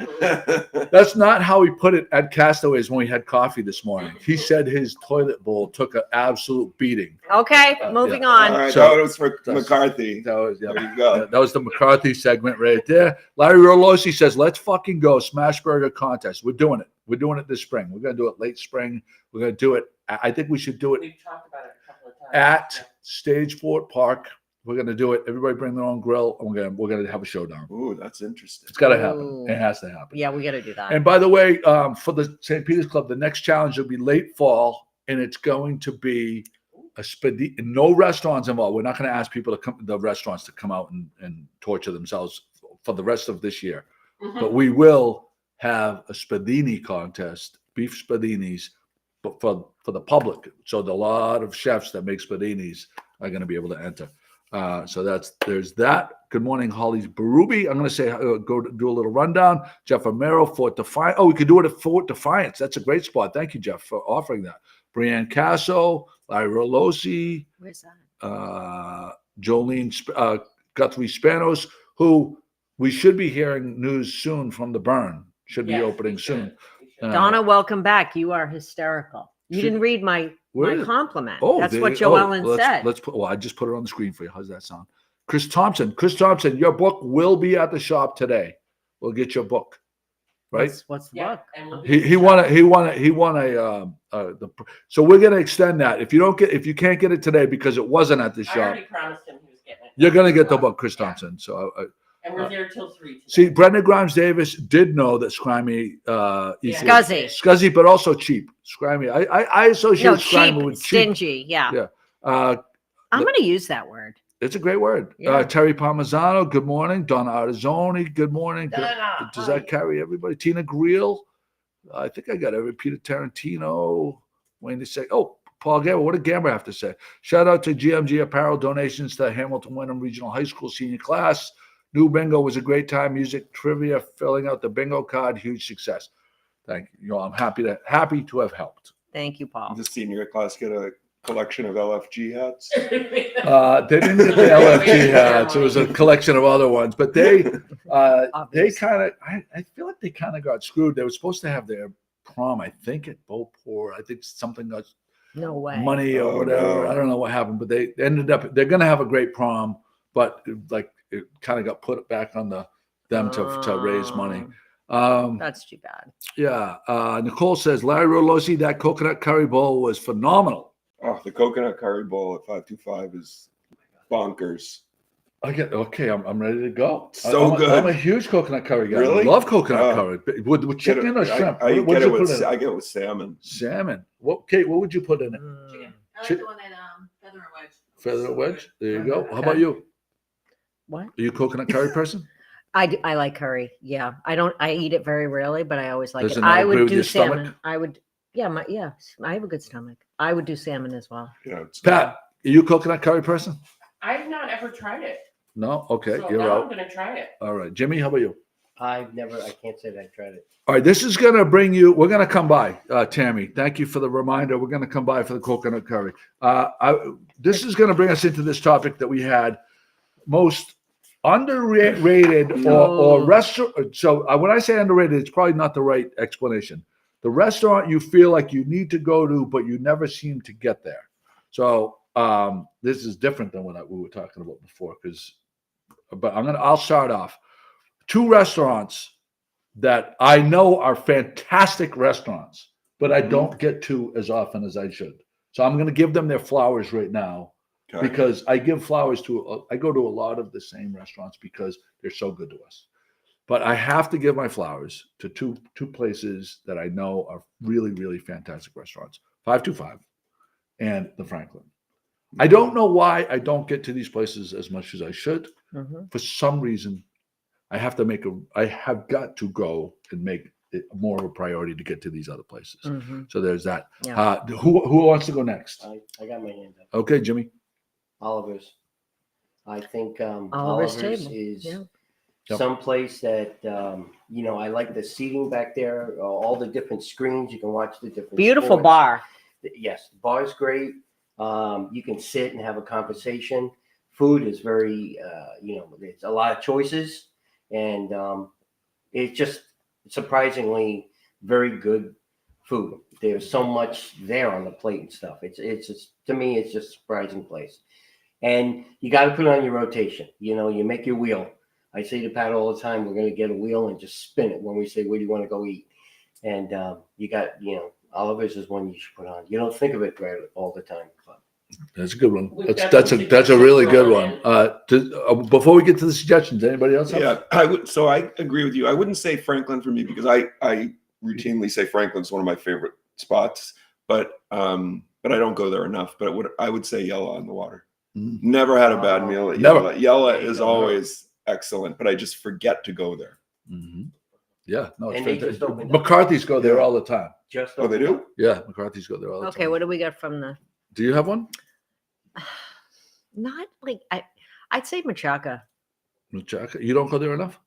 Speaker 3: That's not how he put it at Castaways when we had coffee this morning. He said his toilet bowl took an absolute beating.
Speaker 2: Okay, moving
Speaker 3: yeah.
Speaker 2: on.
Speaker 5: All right,
Speaker 3: So-
Speaker 5: that was for McCarthy.
Speaker 3: That was, yeah.
Speaker 5: There you go.
Speaker 3: That was the McCarthy segment right there. Larry Rolosi says, let's fucking go. Smash Burger contest. We're doing it. We're doing it this spring. We're going to do it late spring. We're going to do it. I think we should do it
Speaker 6: We've talked about it a couple of times.
Speaker 3: at Stage Fort Park. We're going to do it. Everybody bring their own grill, and we're going to have a showdown.
Speaker 5: Ooh, that's interesting.
Speaker 3: It's got to happen.
Speaker 2: Ooh.
Speaker 3: It has to happen.
Speaker 2: Yeah, we got to do that.
Speaker 3: And by the way, for the St. Peter's Club, the next challenge will be late fall, and it's going to be no restaurants involved. We're not going to ask people to come, the restaurants to come out and torture themselves for the rest of this year.
Speaker 6: Mhm.
Speaker 3: But we will have a spadini contest, beef spadinis, but for the public. So a lot of chefs that make spadinis are going to be able to enter. So there's that. Good morning, Holly's Barubi. I'm going to say go do a little rundown. Jeff Romero, Fort Defiance. Oh, we could do it at Fort Defiance. That's a great spot. Thank you, Jeff, for offering that. Brianne Casso, Larry Rolosi,
Speaker 2: Where's that?
Speaker 3: Jolene Guthrie Spanos, who we should be hearing news soon from the Burn. Should be
Speaker 6: Yes,
Speaker 3: opening
Speaker 6: we
Speaker 3: soon.
Speaker 6: should. We should.
Speaker 2: Donna, welcome back. You are hysterical. You
Speaker 3: She-
Speaker 2: didn't read my
Speaker 3: Where-
Speaker 2: compliment.
Speaker 3: Oh,
Speaker 2: That's
Speaker 3: there
Speaker 2: what
Speaker 3: you- oh,
Speaker 2: Joellen said.
Speaker 3: Let's put. Well, I just put it on the screen for you. How's that sound? Chris Thompson, your book will be at the shop today. We'll get your book, right?
Speaker 2: What's the
Speaker 6: Yeah,
Speaker 2: book?
Speaker 6: and we'll
Speaker 3: He won a. So we're gonna extend that. If you can't get it today because it wasn't at the
Speaker 6: I
Speaker 3: shop,
Speaker 6: already promised him he was getting it.
Speaker 3: you're gonna get the book, Chris
Speaker 6: Yeah.
Speaker 3: Thompson. So
Speaker 6: And we're there till 3 today.
Speaker 3: see, Brendan Grimes Davis did know that Scrimey equals
Speaker 2: Scuzzy.
Speaker 3: Scuzzy, but also cheap. Scrimey, I associate
Speaker 2: No,
Speaker 3: Scrimey
Speaker 2: cheap,
Speaker 3: with cheap.
Speaker 2: stingy. Yeah.
Speaker 3: Yeah.
Speaker 2: I'm going to use that word.
Speaker 3: It's a great word.
Speaker 2: Yeah.
Speaker 3: Terry Palmisano, good morning. Donna Artizzoni, good morning.
Speaker 6: Donna,
Speaker 3: Does
Speaker 6: hi.
Speaker 3: that carry everybody? Tina Greel, I think I got every. Peter Tarantino, Wayne to say, oh, Paul Gamber. What did Gamber have to say? Shout out to GMG Apparel donations to Hamilton Wyndham Regional High School senior class. New bingo was a great time. Music trivia, filling out the bingo card, huge success. Thank you. I'm happy to have helped.
Speaker 2: Thank you, Paul.
Speaker 5: The senior class get a collection of LFG hats.
Speaker 3: They didn't get the LFG hats. It was a collection of other ones, but they kind of. I feel like they kind of got screwed. They were supposed to have their prom, I think, at Beauport. I think something got
Speaker 2: No way.
Speaker 3: money or whatever.
Speaker 5: No.
Speaker 3: I don't know what happened, but they ended up. They're going to have a great prom, but it kind of got put back on them to raise money.
Speaker 2: That's too bad.
Speaker 3: Yeah. Nicole says Larry Rolosi, that coconut curry bowl was phenomenal.
Speaker 5: Oh, the coconut curry bowl at 525 is bonkers.
Speaker 3: Okay. I'm ready to go.
Speaker 5: So good.
Speaker 3: I'm a huge coconut curry guy.
Speaker 5: Really?
Speaker 3: I love coconut curry with chicken or shrimp.
Speaker 5: I
Speaker 3: What
Speaker 5: get it
Speaker 3: would you put in
Speaker 5: I get it with salmon.
Speaker 3: Salmon. Kate, what would you put in it?
Speaker 6: Chicken. I like the one at Feather and Wedge.
Speaker 3: Feather and wedge. There you go. How
Speaker 2: Okay.
Speaker 3: about you?
Speaker 2: What?
Speaker 3: Are you a coconut curry person?
Speaker 2: I like curry. Yeah. I eat it very rarely, but I always like
Speaker 3: Does
Speaker 2: it.
Speaker 3: it not
Speaker 2: I
Speaker 3: agree
Speaker 2: would
Speaker 3: with
Speaker 2: do
Speaker 3: your
Speaker 2: salmon.
Speaker 3: stomach?
Speaker 2: I would. Yeah. I have a good stomach. I would do salmon as well.
Speaker 5: Yeah,
Speaker 3: Pat, are you a coconut curry person?
Speaker 6: I've not ever tried it.
Speaker 3: No. Okay,
Speaker 6: So
Speaker 3: you're
Speaker 6: now I'm
Speaker 3: out.
Speaker 6: gonna try it.
Speaker 3: All right, Jimmy. How about you?
Speaker 4: I can't say that I tried it.
Speaker 3: All right, this is going to bring you, we're going to come by, Tammy. Thank you for the reminder. We're going to come by for the coconut curry. This is going to bring us into this topic that we had most underrated or restaurant. So when I say underrated, it's probably not the right explanation. The restaurant you feel like you need to go to, but you never seem to get there. So this is different than what we were talking about before, but I'll start off. 2 restaurants that I know are fantastic restaurants, but I don't get to as often as I should. So I'm going to give them their flowers right now because I give flowers I go to a lot of the same restaurants because they're so good to us. But I have to give my flowers to two places that I know are really, really fantastic restaurants, 525 and the Franklin. I don't know why I don't get to these places as much as I should.
Speaker 2: Mm-hmm.
Speaker 3: For some reason, I have got to go and make it more of a priority to get to these other places.
Speaker 2: Mm-hmm.
Speaker 3: So there's that.
Speaker 2: Yeah.
Speaker 3: Who wants to go next?
Speaker 4: I got my hand up.
Speaker 3: Okay, Jimmy.
Speaker 4: Oliver's. I think
Speaker 2: Oliver's
Speaker 4: Oliver's
Speaker 2: table.
Speaker 4: is
Speaker 2: Yeah.
Speaker 4: someplace that I like the seating back there, all the different screens. You can watch the different
Speaker 2: Beautiful
Speaker 4: sports.
Speaker 2: bar.
Speaker 4: Yes, the bar is great. You can sit and have a conversation. Food is very, there's a lot of choices, and it's just surprisingly very good food. There's so much there on the plate and stuff. It's just, to me, it's just a surprising place. And you got to put it on your rotation. You make your wheel. I say to Pat all the time, we're going to get a wheel and just spin it when we say, where do you want to go eat? And you got, Oliver's is one you should put on. You don't think of it right all the time. But.
Speaker 3: That's a good one.
Speaker 6: We've
Speaker 3: That's a really good one. Before we get to the suggestions, anybody else?
Speaker 5: Yeah, I would. So I agree with you. I wouldn't say Franklin for me because I routinely say Franklin's one of my favorite spots, but I don't go there enough. But I would say Yella on the Water.
Speaker 3: Mm-hmm.
Speaker 5: Never had a bad meal at
Speaker 3: Never.
Speaker 5: Yella. Yella is always excellent, but I just forget to go there.
Speaker 3: Mm-hmm. Yeah, no, it's
Speaker 4: And they just
Speaker 3: fantastic.
Speaker 4: opened up.
Speaker 3: McCarthy's go there all the time.
Speaker 4: Just
Speaker 5: Oh, they do?
Speaker 3: Yeah, McCarthy's go there all the
Speaker 2: Okay,
Speaker 3: time.
Speaker 2: what do we got from the?
Speaker 3: Do you have one?
Speaker 2: Not like I'd say Machaca.
Speaker 3: Machaca? You don't go there enough?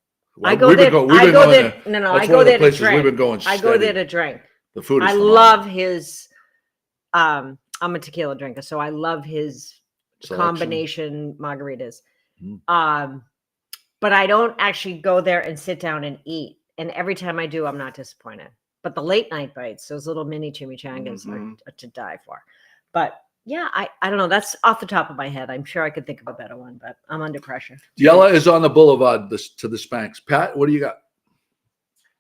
Speaker 2: I go
Speaker 3: We've been
Speaker 2: there.
Speaker 3: go- we've
Speaker 2: I
Speaker 3: been
Speaker 2: go
Speaker 3: going
Speaker 2: there. No,
Speaker 3: That's
Speaker 2: I
Speaker 3: one
Speaker 2: go
Speaker 3: of the
Speaker 2: there to
Speaker 3: places we've
Speaker 2: drink.
Speaker 3: been going
Speaker 2: I go there
Speaker 3: steady.
Speaker 2: to drink.
Speaker 3: The food is
Speaker 2: I
Speaker 3: phenomenal.
Speaker 2: love his. I'm a tequila drinker, so I love his
Speaker 3: Selection.
Speaker 2: combination margaritas.
Speaker 3: Mm.
Speaker 2: But I don't actually go there and sit down and eat. And every time I do, I'm not disappointed. But the late night bites, those little mini chimichangas, are to die for. But yeah, I don't know. That's off the top of my head. I'm sure I could think of a better one, but I'm under pressure.
Speaker 3: Yella is on the boulevard to the Spanx. Pat, what do you got?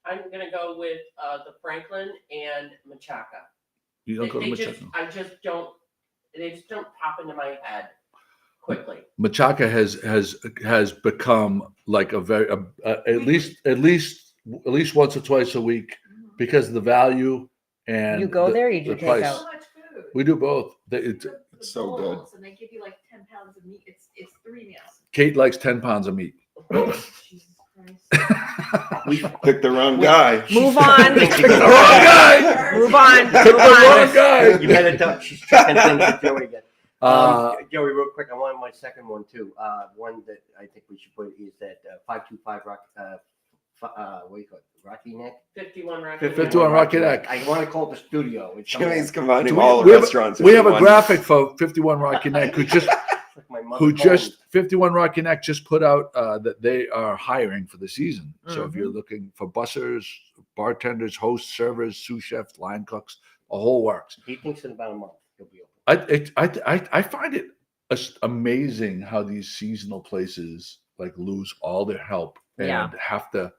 Speaker 6: I'm gonna go with the Franklin and Machaca.
Speaker 3: You don't go to Machaca.
Speaker 6: They just don't pop into my head quickly.
Speaker 3: Machaca has become like a very at least once or twice a week because of the value and
Speaker 2: You go there, or you
Speaker 3: the
Speaker 2: do take
Speaker 3: price.
Speaker 2: out?
Speaker 9: So much food.
Speaker 3: We do both. It's
Speaker 5: so good.
Speaker 9: And they give you like 10 pounds of meat. It's 3 meals.
Speaker 3: Kate likes 10 pounds of meat.
Speaker 9: Jesus Christ.
Speaker 4: We
Speaker 5: Picked the wrong guy.
Speaker 2: Move on.
Speaker 3: Pick the wrong guy.
Speaker 2: Move on.
Speaker 3: Pick
Speaker 2: Move
Speaker 3: the
Speaker 2: on.
Speaker 3: wrong guy.
Speaker 4: You better talk. She's checking things with Joey again.
Speaker 3: Uh,
Speaker 4: Joey, real quick, I wanted my second one too. One that I think we should put is that 525 Rock. What do you call it? Rocky Neck.
Speaker 6: 51 Rocky.
Speaker 3: 51 Rocky Neck.
Speaker 4: I want to call it the studio. It's
Speaker 5: Jimmy's
Speaker 4: somewhere.
Speaker 5: combining all the
Speaker 3: we have,
Speaker 5: restaurants.
Speaker 3: we have
Speaker 5: into
Speaker 3: a
Speaker 5: one.
Speaker 3: graphic for 51 Rocky Neck
Speaker 4: Like my mother
Speaker 3: who
Speaker 4: called.
Speaker 3: just 51 Rocky Neck just put out that they are hiring for the season. So if you're looking for bussers, bartenders, hosts, servers, sous chefs, line cooks, a whole works.
Speaker 4: He thinks in about a month he'll be open.
Speaker 3: I find it amazing how these seasonal places like lose all their help and
Speaker 2: Yeah.
Speaker 3: have to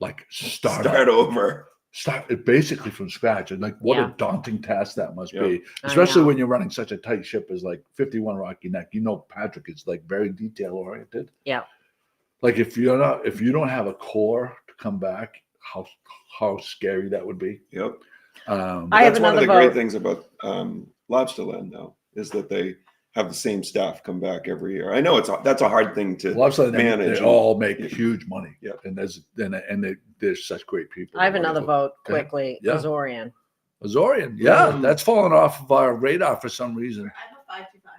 Speaker 3: like start
Speaker 5: over.
Speaker 3: start it basically from scratch. And like what
Speaker 2: Yeah.
Speaker 3: a daunting task that must
Speaker 5: Yeah.
Speaker 3: be,
Speaker 2: I
Speaker 3: especially
Speaker 2: know.
Speaker 3: when you're running such a tight ship as like 51 Rocky Neck. You know, Patrick is like very detail oriented.
Speaker 2: Yeah.
Speaker 3: Like if you don't have a core to come back, how scary that would be.
Speaker 5: Yep.
Speaker 2: I have
Speaker 5: That's one of
Speaker 2: another
Speaker 5: the great
Speaker 2: vote.
Speaker 5: things about Lobsterland, though, is that they have the same staff come back every year. I know that's a hard thing to
Speaker 3: Lobsterland,
Speaker 5: manage.
Speaker 3: they all make huge money.
Speaker 5: Yeah.
Speaker 3: And there's such great people.
Speaker 2: I have another vote
Speaker 3: Okay.
Speaker 2: quickly.
Speaker 3: Yeah.
Speaker 2: Azorian.
Speaker 3: Azorian, yeah, that's fallen off of our radar for some reason.
Speaker 9: I'm a 525.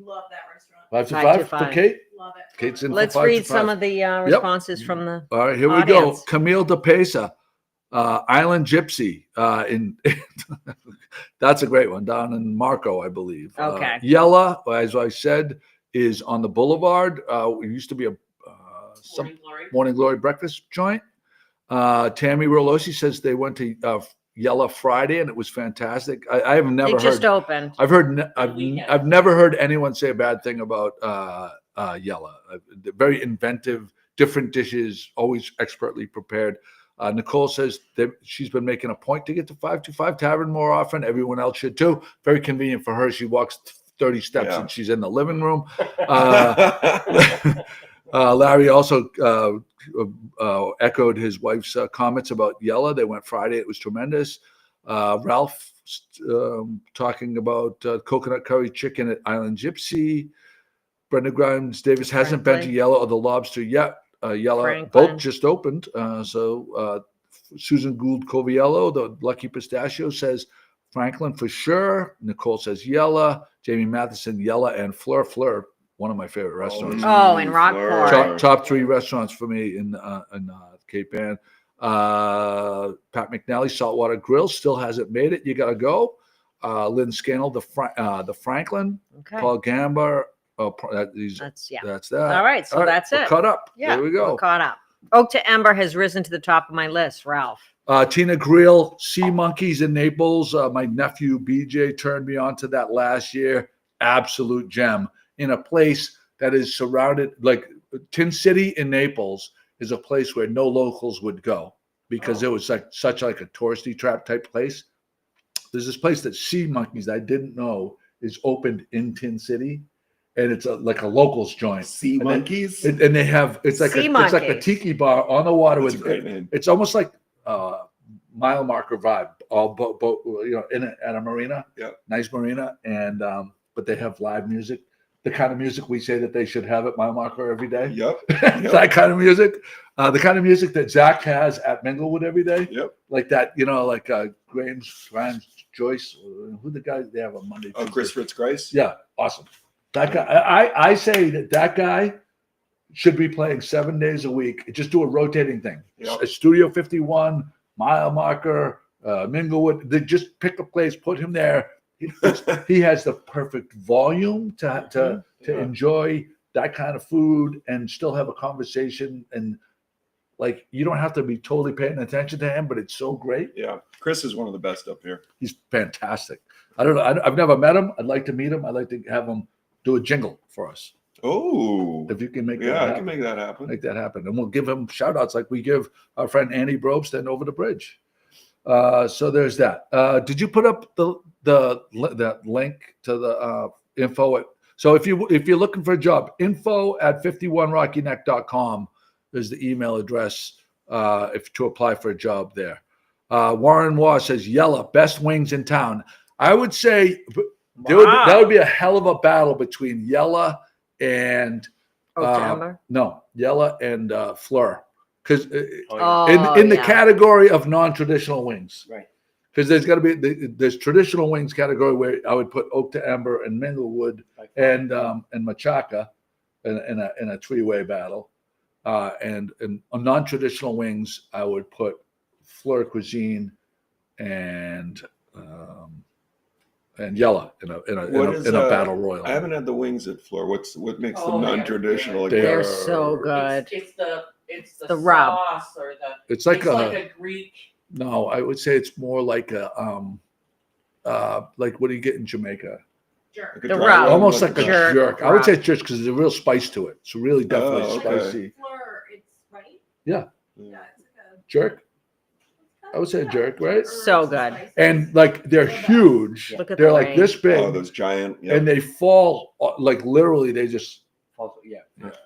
Speaker 9: Love that restaurant.
Speaker 3: 5 to 5 for
Speaker 2: 5.
Speaker 3: Kate.
Speaker 9: Love it.
Speaker 3: Kate's in.
Speaker 2: Let's
Speaker 3: for 5 to
Speaker 2: read some
Speaker 3: 5.
Speaker 2: of the responses from the.
Speaker 3: All right, here we go.
Speaker 2: audience.
Speaker 3: Camille De Pesa, Island Gypsy. In that's a great one down in Marco, I believe.
Speaker 2: Okay.
Speaker 3: Yella, as I said, is on the Boulevard. It used to be a some
Speaker 6: Morning Glory.
Speaker 3: Morning Glory breakfast joint. Tammy Rolosi says they went to Yella Friday and it was fantastic. I have never
Speaker 2: They
Speaker 3: heard.
Speaker 2: just opened.
Speaker 3: I've never heard anyone say a bad thing about Yella. Very inventive, different dishes, always expertly prepared. Nicole says that she's been making a point to get to 525 Tavern more often. Everyone else should too. Very convenient for her. She walks 30 steps
Speaker 5: Yeah.
Speaker 3: and she's in the living room. Larry also echoed his wife's comments about Yella. They went Friday. It was tremendous. Ralph talking about coconut curry chicken at Island Gypsy. Brenda Grimes Davis hasn't been to
Speaker 2: Franklin.
Speaker 3: Yella or the Lobster yet. Yella
Speaker 2: Franklin.
Speaker 3: both just opened. So Susan Gould Coviello, the Lucky Pistachio, says Franklin for sure. Nicole says Yella. Jamie Matheson, Yella, and Fleur. Fleur, one of my favorite restaurants.
Speaker 2: Oh, in Rockport.
Speaker 3: Top 3 restaurants for me in Cape Ann. Pat McNally, Saltwater Grill, still hasn't made it. You got to go. Lynn Scannell, the Franklin.
Speaker 2: Okay.
Speaker 3: Paul Gamba.
Speaker 2: That's yeah.
Speaker 3: That's that.
Speaker 2: All right, so that's
Speaker 3: we're
Speaker 2: it.
Speaker 3: Caught up.
Speaker 2: Yeah,
Speaker 3: There we
Speaker 2: we're
Speaker 3: go.
Speaker 2: caught up. Oak to Ember has risen to the top of my list. Ralph.
Speaker 3: Tina Grill, Sea Monkeys in Naples. My nephew BJ turned me on to that last year. Absolute gem in a place that is surrounded, like Tin City in Naples is a place where no locals would go because it was like such like a touristy trap type place. There's this place that Sea Monkeys I didn't know is opened in Tin City, and it's like a locals joint.
Speaker 5: Sea Monkeys?
Speaker 3: And they have it's like
Speaker 2: Sea
Speaker 3: a
Speaker 2: Monkeys.
Speaker 3: tiki bar on the water
Speaker 5: That's a
Speaker 3: with
Speaker 5: great name.
Speaker 3: it's almost like mile marker vibe, all boat at a marina, nice marina, and but they have live music, the kind of music we say that they should have at mile marker every day.
Speaker 5: Yep.
Speaker 3: That kind of music, the kind of music that Zach has at Minglewood every day.
Speaker 5: Yep.
Speaker 3: Like that, like Grams Joyce, who the guy they have on Monday.
Speaker 5: Oh, Chris Fritz Grice?
Speaker 3: Yeah, awesome. That guy, I say that guy should be playing 7 days a week. Just do a rotating thing.
Speaker 5: Yep.
Speaker 3: A Studio 51, Mile Marker, Minglewood. They just pick a place, put him there. He has the perfect volume to enjoy that kind of food and still have a conversation. And like you don't have to be totally paying attention to him, but it's so great.
Speaker 5: Yeah, Chris is one of the best up here.
Speaker 3: He's fantastic. I don't know. I've never met him. I'd like to meet him. I'd like to have him do a jingle for us.
Speaker 5: Oh,
Speaker 3: If you can make that
Speaker 5: yeah,
Speaker 3: happen.
Speaker 5: I can make that happen.
Speaker 3: Make that happen. And we'll give him shout outs like we give our friend Annie Brobsten over the bridge. So there's that. Did you put up that link to the info? So if you're looking for a job, info@51rockyneck.com is the email address if to apply for a job there. Warren Waugh says Yella, best wings in town. I would say that would be a hell of a battle between Yella and
Speaker 2: Oak to Ember.
Speaker 3: no, Yella and Fleur. because
Speaker 2: Oh,
Speaker 3: in the
Speaker 2: yeah.
Speaker 3: category of non-traditional wings.
Speaker 4: Right.
Speaker 3: Because there's got to be there's traditional wings category where I would put oak to ember and minglewood and machaca in a three-way battle, and on non-traditional wings I would put Fleur Cuisine and yella in a battle royal.
Speaker 5: I haven't had the wings at Fleur. What makes
Speaker 6: Oh,
Speaker 5: them
Speaker 6: yeah.
Speaker 5: non-traditional?
Speaker 2: They're
Speaker 5: again?
Speaker 2: so good.
Speaker 6: It's the
Speaker 2: The rub.
Speaker 6: sauce or the.
Speaker 3: It's like
Speaker 6: a Greek.
Speaker 3: no, I would say it's more like a like what do you get in Jamaica?
Speaker 6: Jerk.
Speaker 5: Like a
Speaker 2: The
Speaker 5: dry
Speaker 2: rub.
Speaker 5: rub,
Speaker 3: Almost like a
Speaker 2: Jerk.
Speaker 3: jerk. I would say jerk because there's a real spice to it. It's really definitely
Speaker 5: Oh, okay.
Speaker 3: spicy.
Speaker 9: Fleur, it's right.
Speaker 3: Yeah.
Speaker 9: Yeah, it's like a.
Speaker 3: Jerk. I would say jerk, right?
Speaker 2: So good.
Speaker 3: And like they're huge.
Speaker 2: Look at
Speaker 3: They're
Speaker 2: the
Speaker 3: like
Speaker 2: range.
Speaker 3: this big,
Speaker 5: Oh, those giant. Yeah.
Speaker 3: and they fall like literally. They just.
Speaker 4: Yeah.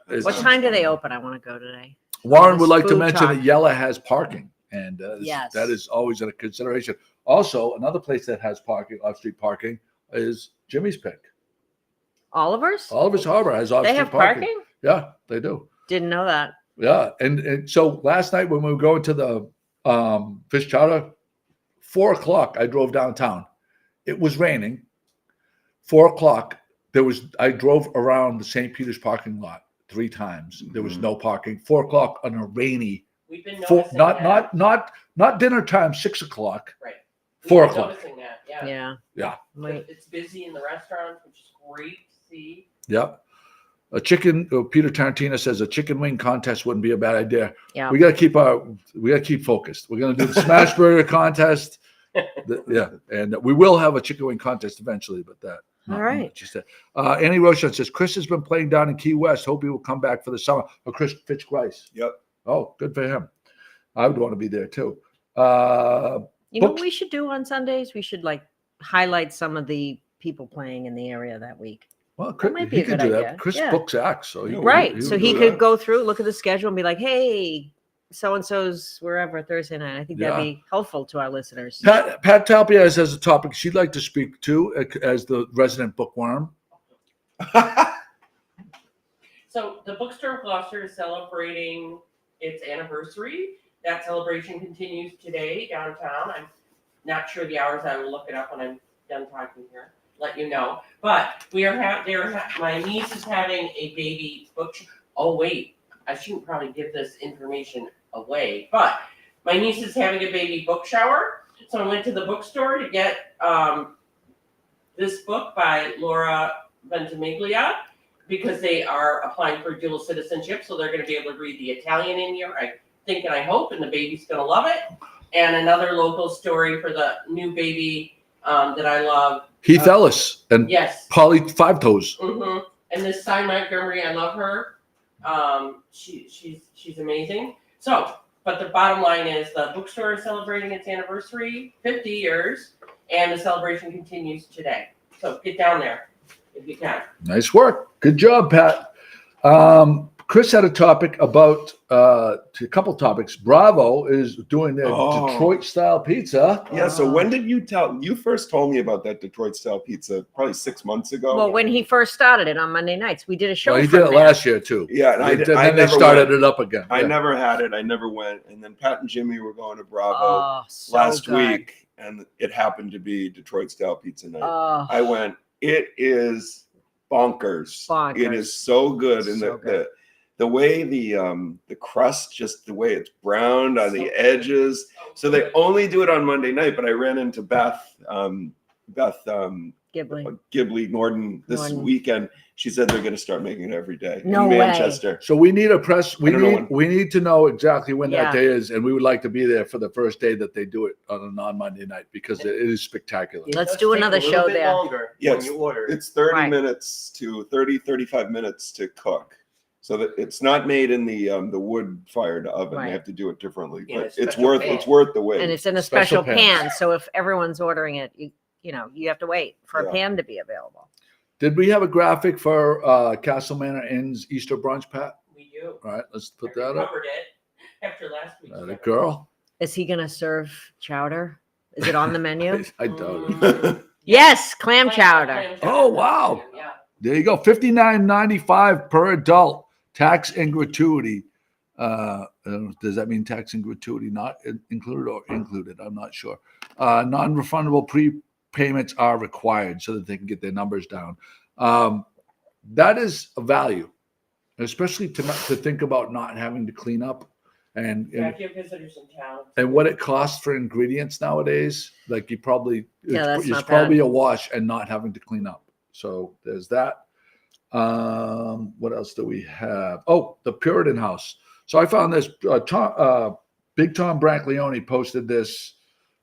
Speaker 3: it's-
Speaker 2: What time do they open? I want to go today.
Speaker 3: Warren would
Speaker 2: This
Speaker 3: like to
Speaker 2: food
Speaker 3: mention
Speaker 2: truck.
Speaker 3: that Yella has parking, and
Speaker 2: Yes.
Speaker 3: that is always a consideration. Also, another place that has parking, off-street parking, is Jimmy's Pick.
Speaker 2: Oliver's?
Speaker 3: Oliver's Harbor has off-street
Speaker 2: They have parking?
Speaker 3: Yeah, they do.
Speaker 2: Didn't know that.
Speaker 3: Yeah, and so last night when we were going to the fish chowder, 4:00, I drove downtown. It was raining. 4:00, I drove around the St. Peter's parking lot 3 times. There was no parking. 4:00 on a rainy.
Speaker 6: We've been noticing that.
Speaker 3: Not dinner time. 6:00.
Speaker 6: Right.
Speaker 3: 4:00.
Speaker 6: Noticing that. Yeah.
Speaker 2: Yeah.
Speaker 3: Yeah.
Speaker 2: Wait.
Speaker 6: It's busy in the restaurants, which is great to see.
Speaker 3: Yep. Peter Tarantino says a chicken wing contest wouldn't be a bad idea.
Speaker 2: Yeah.
Speaker 3: We got to keep focused. We're going to do the smash burger contest. And we will have a chicken wing contest eventually, but that.
Speaker 2: All right.
Speaker 3: What you said. Annie Roshan says Chris has been playing down in Key West. Hope he will come back for the summer. Oh, Chris Fitzgrice.
Speaker 5: Yep.
Speaker 3: Oh, good for him. I would want to be there too.
Speaker 2: You know
Speaker 3: Books-
Speaker 2: what we should do on Sundays? We should like highlight some of the people playing in the area that week.
Speaker 3: Well, Chris,
Speaker 2: might be
Speaker 3: he
Speaker 2: a
Speaker 3: could
Speaker 2: good
Speaker 3: do
Speaker 2: idea.
Speaker 3: that. Chris
Speaker 2: Yeah.
Speaker 3: books acts, so
Speaker 2: Right. So he
Speaker 3: do
Speaker 2: could
Speaker 3: that.
Speaker 2: go through, look at the schedule and be like, hey, so-and-so's wherever Thursday night. I think that'd be helpful to our listeners.
Speaker 3: Pat Talpia has a topic she'd like to speak to as the resident bookworm.
Speaker 6: So the Bookstore of Gloucester is celebrating its anniversary. That celebration continues today downtown. I'm not sure the hours. I will look it up when I'm done talking here. Let you know. But we are my niece is having a baby book. Oh wait, I shouldn't probably give this information away. But my niece is having a baby book shower. So I went to the bookstore to get this book by Laura Ventimiglia, because they are applying for dual citizenship, so they're going to be able to read the Italian in here, I think and I hope, and the baby's going to love it. And another local story for the new baby that I love.
Speaker 3: Heath Ellis and
Speaker 6: Yes.
Speaker 3: Polly Five Toes.
Speaker 6: Mm-hmm. And this Cy Montgomery, I love her. She's amazing. So, but the bottom line is the bookstore is celebrating its anniversary, 50 years, and the celebration continues today. So get down there if you can.
Speaker 3: Nice work. Good job, Pat. Chris had a topic about a couple topics. Bravo is doing their Detroit style pizza.
Speaker 5: Yeah. So when did you first told me about that Detroit style pizza? Probably 6 months ago.
Speaker 2: Well, when he first started it on Monday nights, we did a show.
Speaker 3: Well, he
Speaker 2: from
Speaker 3: did it
Speaker 2: there.
Speaker 3: last year too.
Speaker 5: Yeah, and
Speaker 3: And then
Speaker 5: I
Speaker 3: they
Speaker 5: never
Speaker 3: started
Speaker 5: went.
Speaker 3: it up again.
Speaker 5: I
Speaker 3: Yeah.
Speaker 5: never had it. I never went. And then Pat and Jimmy were going to Bravo
Speaker 2: Oh, so
Speaker 5: last
Speaker 2: good.
Speaker 5: week, and it happened to be Detroit style pizza night.
Speaker 2: Oh,
Speaker 5: I went. It is bonkers.
Speaker 2: Bonkers.
Speaker 5: It is so good, and
Speaker 2: So good.
Speaker 5: the way the crust, just the way it's browned on the edges. So they only do it on Monday night. But I ran into Beth
Speaker 2: Ghibli.
Speaker 5: Ghibli Norden this
Speaker 2: Norden.
Speaker 5: weekend. She said they're going to start making it every day
Speaker 2: No
Speaker 5: in
Speaker 2: way.
Speaker 5: Manchester.
Speaker 3: So we need a press.
Speaker 5: I don't know when.
Speaker 3: We need to know exactly when
Speaker 2: Yeah.
Speaker 3: that day is, and we would like to be there for the first day that they do it on a non-Monday night because it is spectacular.
Speaker 2: Let's
Speaker 4: It does
Speaker 2: do
Speaker 4: take
Speaker 2: another
Speaker 4: a little
Speaker 2: show
Speaker 4: bit
Speaker 2: there.
Speaker 4: Longer
Speaker 5: Yes,
Speaker 4: when you order.
Speaker 5: It's 30
Speaker 2: Right.
Speaker 5: minutes to 35 minutes to cook. So that it's not made in the wood fired oven.
Speaker 2: Right.
Speaker 5: They have to do it differently.
Speaker 4: In a
Speaker 5: But it's
Speaker 4: special pan.
Speaker 5: worth the wait.
Speaker 2: And it's in a
Speaker 3: Special
Speaker 2: special
Speaker 3: pan.
Speaker 2: pan. So if everyone's ordering it, you have to wait for a
Speaker 5: Yeah.
Speaker 2: pan to be available.
Speaker 3: Did we have a graphic for Castle Manor Inn's Easter brunch, Pat?
Speaker 6: We do.
Speaker 3: All right, let's put
Speaker 6: I
Speaker 3: that up.
Speaker 6: recovered it after last week's.
Speaker 3: The
Speaker 6: episode.
Speaker 3: girl.
Speaker 2: Is he going to serve chowder? Is it on the menu?
Speaker 3: I doubt it.
Speaker 6: Mm,
Speaker 2: Yes, clam chowder.
Speaker 6: clam
Speaker 3: Oh, wow.
Speaker 6: Yeah.
Speaker 3: There you go. $59.95 per adult, tax and gratuity. Does that mean tax and gratuity not included or included? I'm not sure. Non-refundable prepayments are required so that they can get their numbers down. That is a value, especially to think about not having to clean up and
Speaker 6: if you have visitors in town.
Speaker 3: and what it costs for ingredients nowadays. Like you probably
Speaker 2: that's
Speaker 3: it's
Speaker 2: not
Speaker 3: probably
Speaker 2: bad.
Speaker 3: a wash and not having to clean up. So there's that. What else do we have? Oh, the Puritan House. So I found this. Big Tom Brancaleone posted this.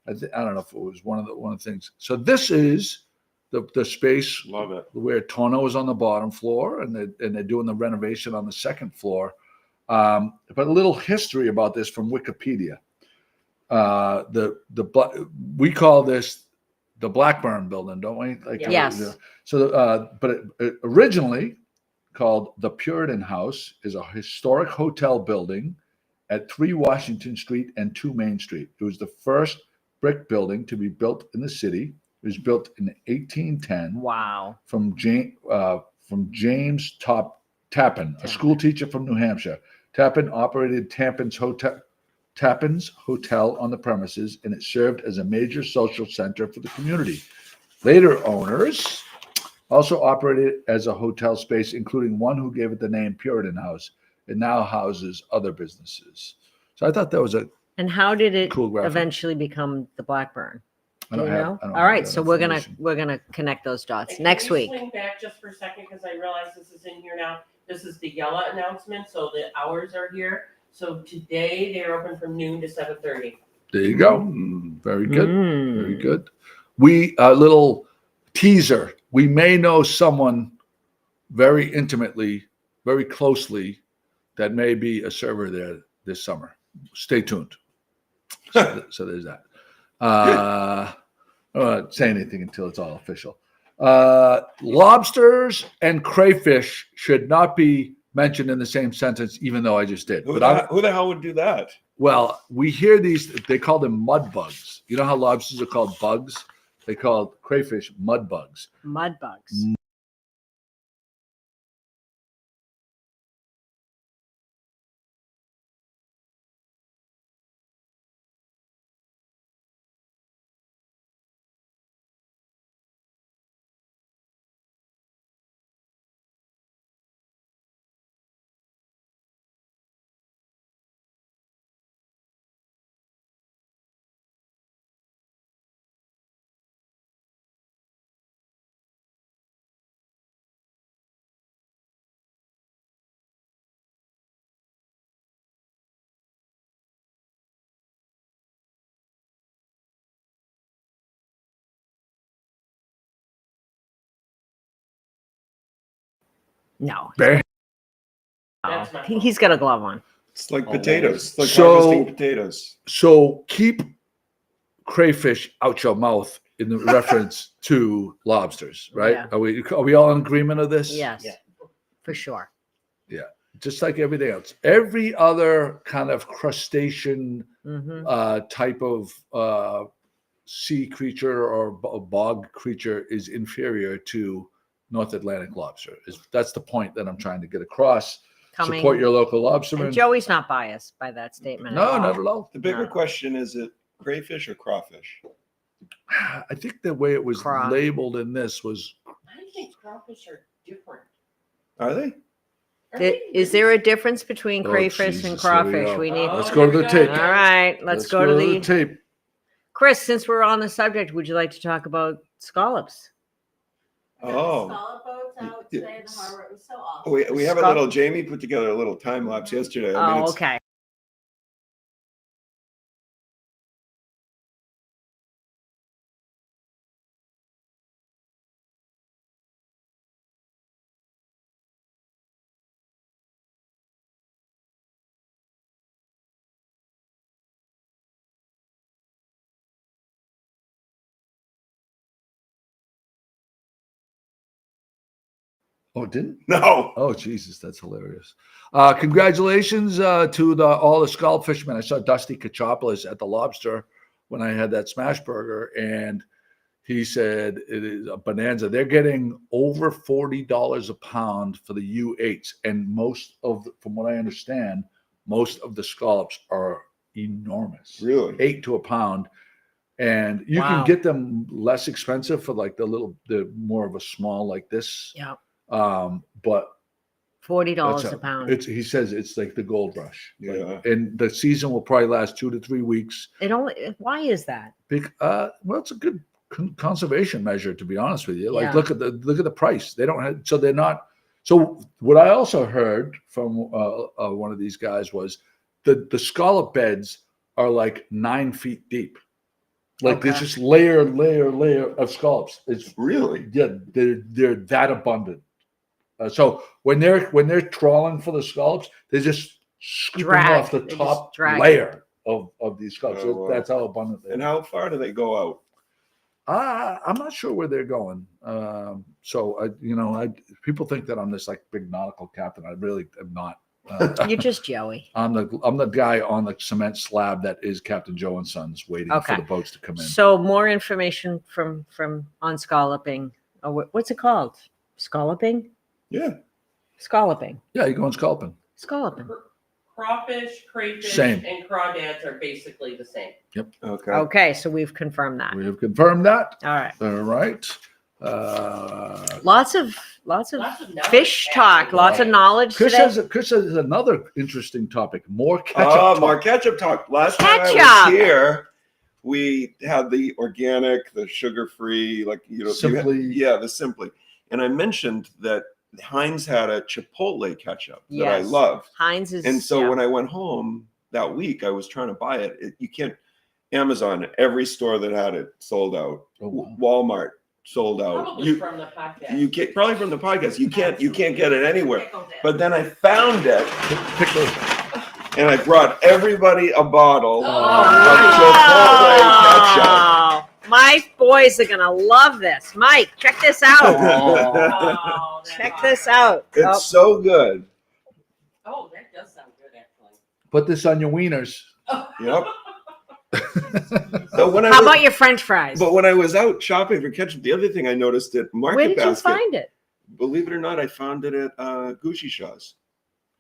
Speaker 3: I don't know if it was one of the things. So this is the space.
Speaker 5: Love it.
Speaker 3: Where Tono is on the bottom floor, and they're doing the renovation on the second floor. But a little history about this from Wikipedia. We call this the Blackburn Building, don't we?
Speaker 2: Yes.
Speaker 3: So, but it originally called the Puritan House is a historic hotel building at 3 Washington Street and 2 Main Street. It was the first brick building to be built in the city. It was built in 1810.
Speaker 2: Wow.
Speaker 3: From James Tappan, a school teacher from New Hampshire. Tappan operated Tappan's Hotel on the premises, and it served as a major social center for the community. Later owners also operated as a hotel space, including one who gave it the name Puritan House. It now houses other businesses. So I thought that was a
Speaker 2: And how did it
Speaker 3: cool graphic.
Speaker 2: eventually become the Blackburn?
Speaker 3: I
Speaker 2: Do you
Speaker 3: don't have-
Speaker 2: know?
Speaker 3: I don't
Speaker 2: All
Speaker 3: have
Speaker 2: right,
Speaker 3: that
Speaker 2: so we're gonna
Speaker 3: information.
Speaker 2: connect those dots
Speaker 6: And can
Speaker 2: next
Speaker 6: we
Speaker 2: week.
Speaker 6: Swing back just for a second because I realize this is in here now. This is the Yella announcement, so the hours are here. So today they're open from noon to 7:30.
Speaker 3: There you go. Very good.
Speaker 2: Mm.
Speaker 3: Very good. We a little teaser. We may know someone very intimately, very closely, that may be a server there this summer. Stay tuned. So there's that. I don't want to say anything until it's all official. Lobsters and crayfish should not be mentioned in the same sentence, even though I just did.
Speaker 5: Who the hell would do that?
Speaker 3: Well, we hear these, they call them mud bugs. You know how lobsters are called bugs? They call crayfish mud bugs.
Speaker 2: Mud bugs. No.
Speaker 3: Bear.
Speaker 6: That's my
Speaker 2: He's got a glove on.
Speaker 5: It's like
Speaker 3: Oh,
Speaker 5: potatoes. It's like
Speaker 3: so-
Speaker 5: harvesting potatoes.
Speaker 3: So keep crayfish out your mouth in the reference to lobsters, right?
Speaker 2: Yeah.
Speaker 3: Are we all in agreement of this?
Speaker 2: Yes,
Speaker 4: Yeah.
Speaker 2: for sure.
Speaker 3: Just like everything else. Every other kind of crustacean
Speaker 2: Hmm.
Speaker 3: type of sea creature or bog creature is inferior to North Atlantic lobster. That's the point that I'm trying to get across. Support your local lobstermen.
Speaker 2: And Joey's not biased by that statement.
Speaker 3: No,
Speaker 2: at all.
Speaker 3: not at all.
Speaker 5: The bigger
Speaker 2: No.
Speaker 5: question is it crayfish or crawfish?
Speaker 3: I think the way it was
Speaker 2: Craw.
Speaker 3: labeled in this was
Speaker 6: I think crawfish are different.
Speaker 5: Are they?
Speaker 6: Are
Speaker 2: Is there a difference between
Speaker 3: Oh,
Speaker 2: crayfish
Speaker 3: Jesus,
Speaker 2: and
Speaker 3: here we
Speaker 2: crawfish?
Speaker 3: go.
Speaker 2: We need.
Speaker 6: Oh,
Speaker 3: Let's go to
Speaker 6: here
Speaker 3: the
Speaker 6: we
Speaker 3: tape.
Speaker 2: All right, let's go to the
Speaker 3: tape.
Speaker 2: Chris. Since we're on the subject, would you like to talk about scallops?
Speaker 5: Oh.
Speaker 9: Scallop boats out today in the harbor. It was so awesome.
Speaker 5: We have a
Speaker 2: Scott-
Speaker 5: little, Jamie put together a little time lapse yesterday. I mean,
Speaker 2: Oh,
Speaker 5: it's,
Speaker 2: okay.
Speaker 3: Oh, it didn't?
Speaker 5: No.
Speaker 3: Oh, Jesus, that's hilarious. Congratulations to all the scallop fishermen. I saw Dusty Kachopoulos at the Lobster when I had that smash burger, and he said it is a bonanza. They're getting over $40 a pound for the U8s, and most of, from what I understand, most of the scallops are enormous.
Speaker 5: Really?
Speaker 3: 8 to a pound. And you can get them less expensive for like the more of a small like this.
Speaker 2: Yeah.
Speaker 3: But
Speaker 2: $40 a pound.
Speaker 3: He says it's like the gold rush.
Speaker 5: Yeah.
Speaker 3: And the season will probably last 2 to 3 weeks.
Speaker 2: Why is that?
Speaker 3: Well, it's a good conservation measure, to be honest with you. Like,
Speaker 2: Yeah.
Speaker 3: look at the price. They don't have, so they're not. So what I also heard from one of these guys was the scallop beds are like 9 feet deep. Like there's just layer of scallops. It's
Speaker 5: really,
Speaker 3: they're that abundant. So when they're trawling for the scallops, they're just scooping off the top layer of these scallops.
Speaker 5: Oh, wow.
Speaker 3: That's how abundant they are.
Speaker 5: And how far do they go out?
Speaker 3: I'm not sure where they're going. So people think that I'm this like big nautical captain. I really am not.
Speaker 2: You're just Joey.
Speaker 3: I'm the guy on the cement slab that is Captain Joe and Sons, waiting for the boats to come in.
Speaker 2: So more information from on scalloping. Oh, what's it called? Scalloping?
Speaker 5: Yeah.
Speaker 2: Scalloping.
Speaker 3: Yeah, you go on scalloping.
Speaker 2: Scalloping.
Speaker 6: Crawfish, crayfish,
Speaker 3: Same.
Speaker 6: and crawdads are basically the same.
Speaker 3: Yep.
Speaker 5: Okay.
Speaker 2: Okay, so we've confirmed that.
Speaker 3: We have confirmed that.
Speaker 2: All right.
Speaker 3: All right.
Speaker 2: Lots of
Speaker 6: Knowledge
Speaker 2: fish talk.
Speaker 6: happening
Speaker 2: Lots of
Speaker 6: today.
Speaker 2: knowledge
Speaker 3: Chris
Speaker 2: today.
Speaker 3: has another interesting topic. More ketchup.
Speaker 5: Oh,
Speaker 3: talk.
Speaker 5: more ketchup talk. Last time I
Speaker 2: Ketchup.
Speaker 5: was here, we had the organic, the sugar-free,
Speaker 3: Simply.
Speaker 5: the Simply. And I mentioned that Heinz had a Chipotle ketchup that I
Speaker 2: Yes.
Speaker 5: love.
Speaker 2: Heinz is.
Speaker 5: And so
Speaker 2: yeah.
Speaker 5: when I went home that week, I was trying to buy it. You can't. Amazon, every store that had it sold out.
Speaker 3: Oh, wow.
Speaker 5: Walmart sold out.
Speaker 6: Probably from the podcast.
Speaker 5: You can't, probably from the podcast. You can't get it anywhere. But then I found it, and I brought everybody a bottle of Chipotle ketchup.
Speaker 2: Oh, my boys are gonna love this. Mike, check this out.
Speaker 6: Oh, that's
Speaker 2: Check
Speaker 6: awesome.
Speaker 2: this out.
Speaker 5: It's so good.
Speaker 6: Oh, that does sound good, actually.
Speaker 3: Put this on your wieners.
Speaker 5: Yep. So when
Speaker 2: How about your French fries?
Speaker 5: But when I was out shopping for ketchup, the other thing I noticed at Market
Speaker 2: Where did you
Speaker 5: Basket,
Speaker 2: find it?
Speaker 5: believe it or not, I found it at Gucci Shaw's.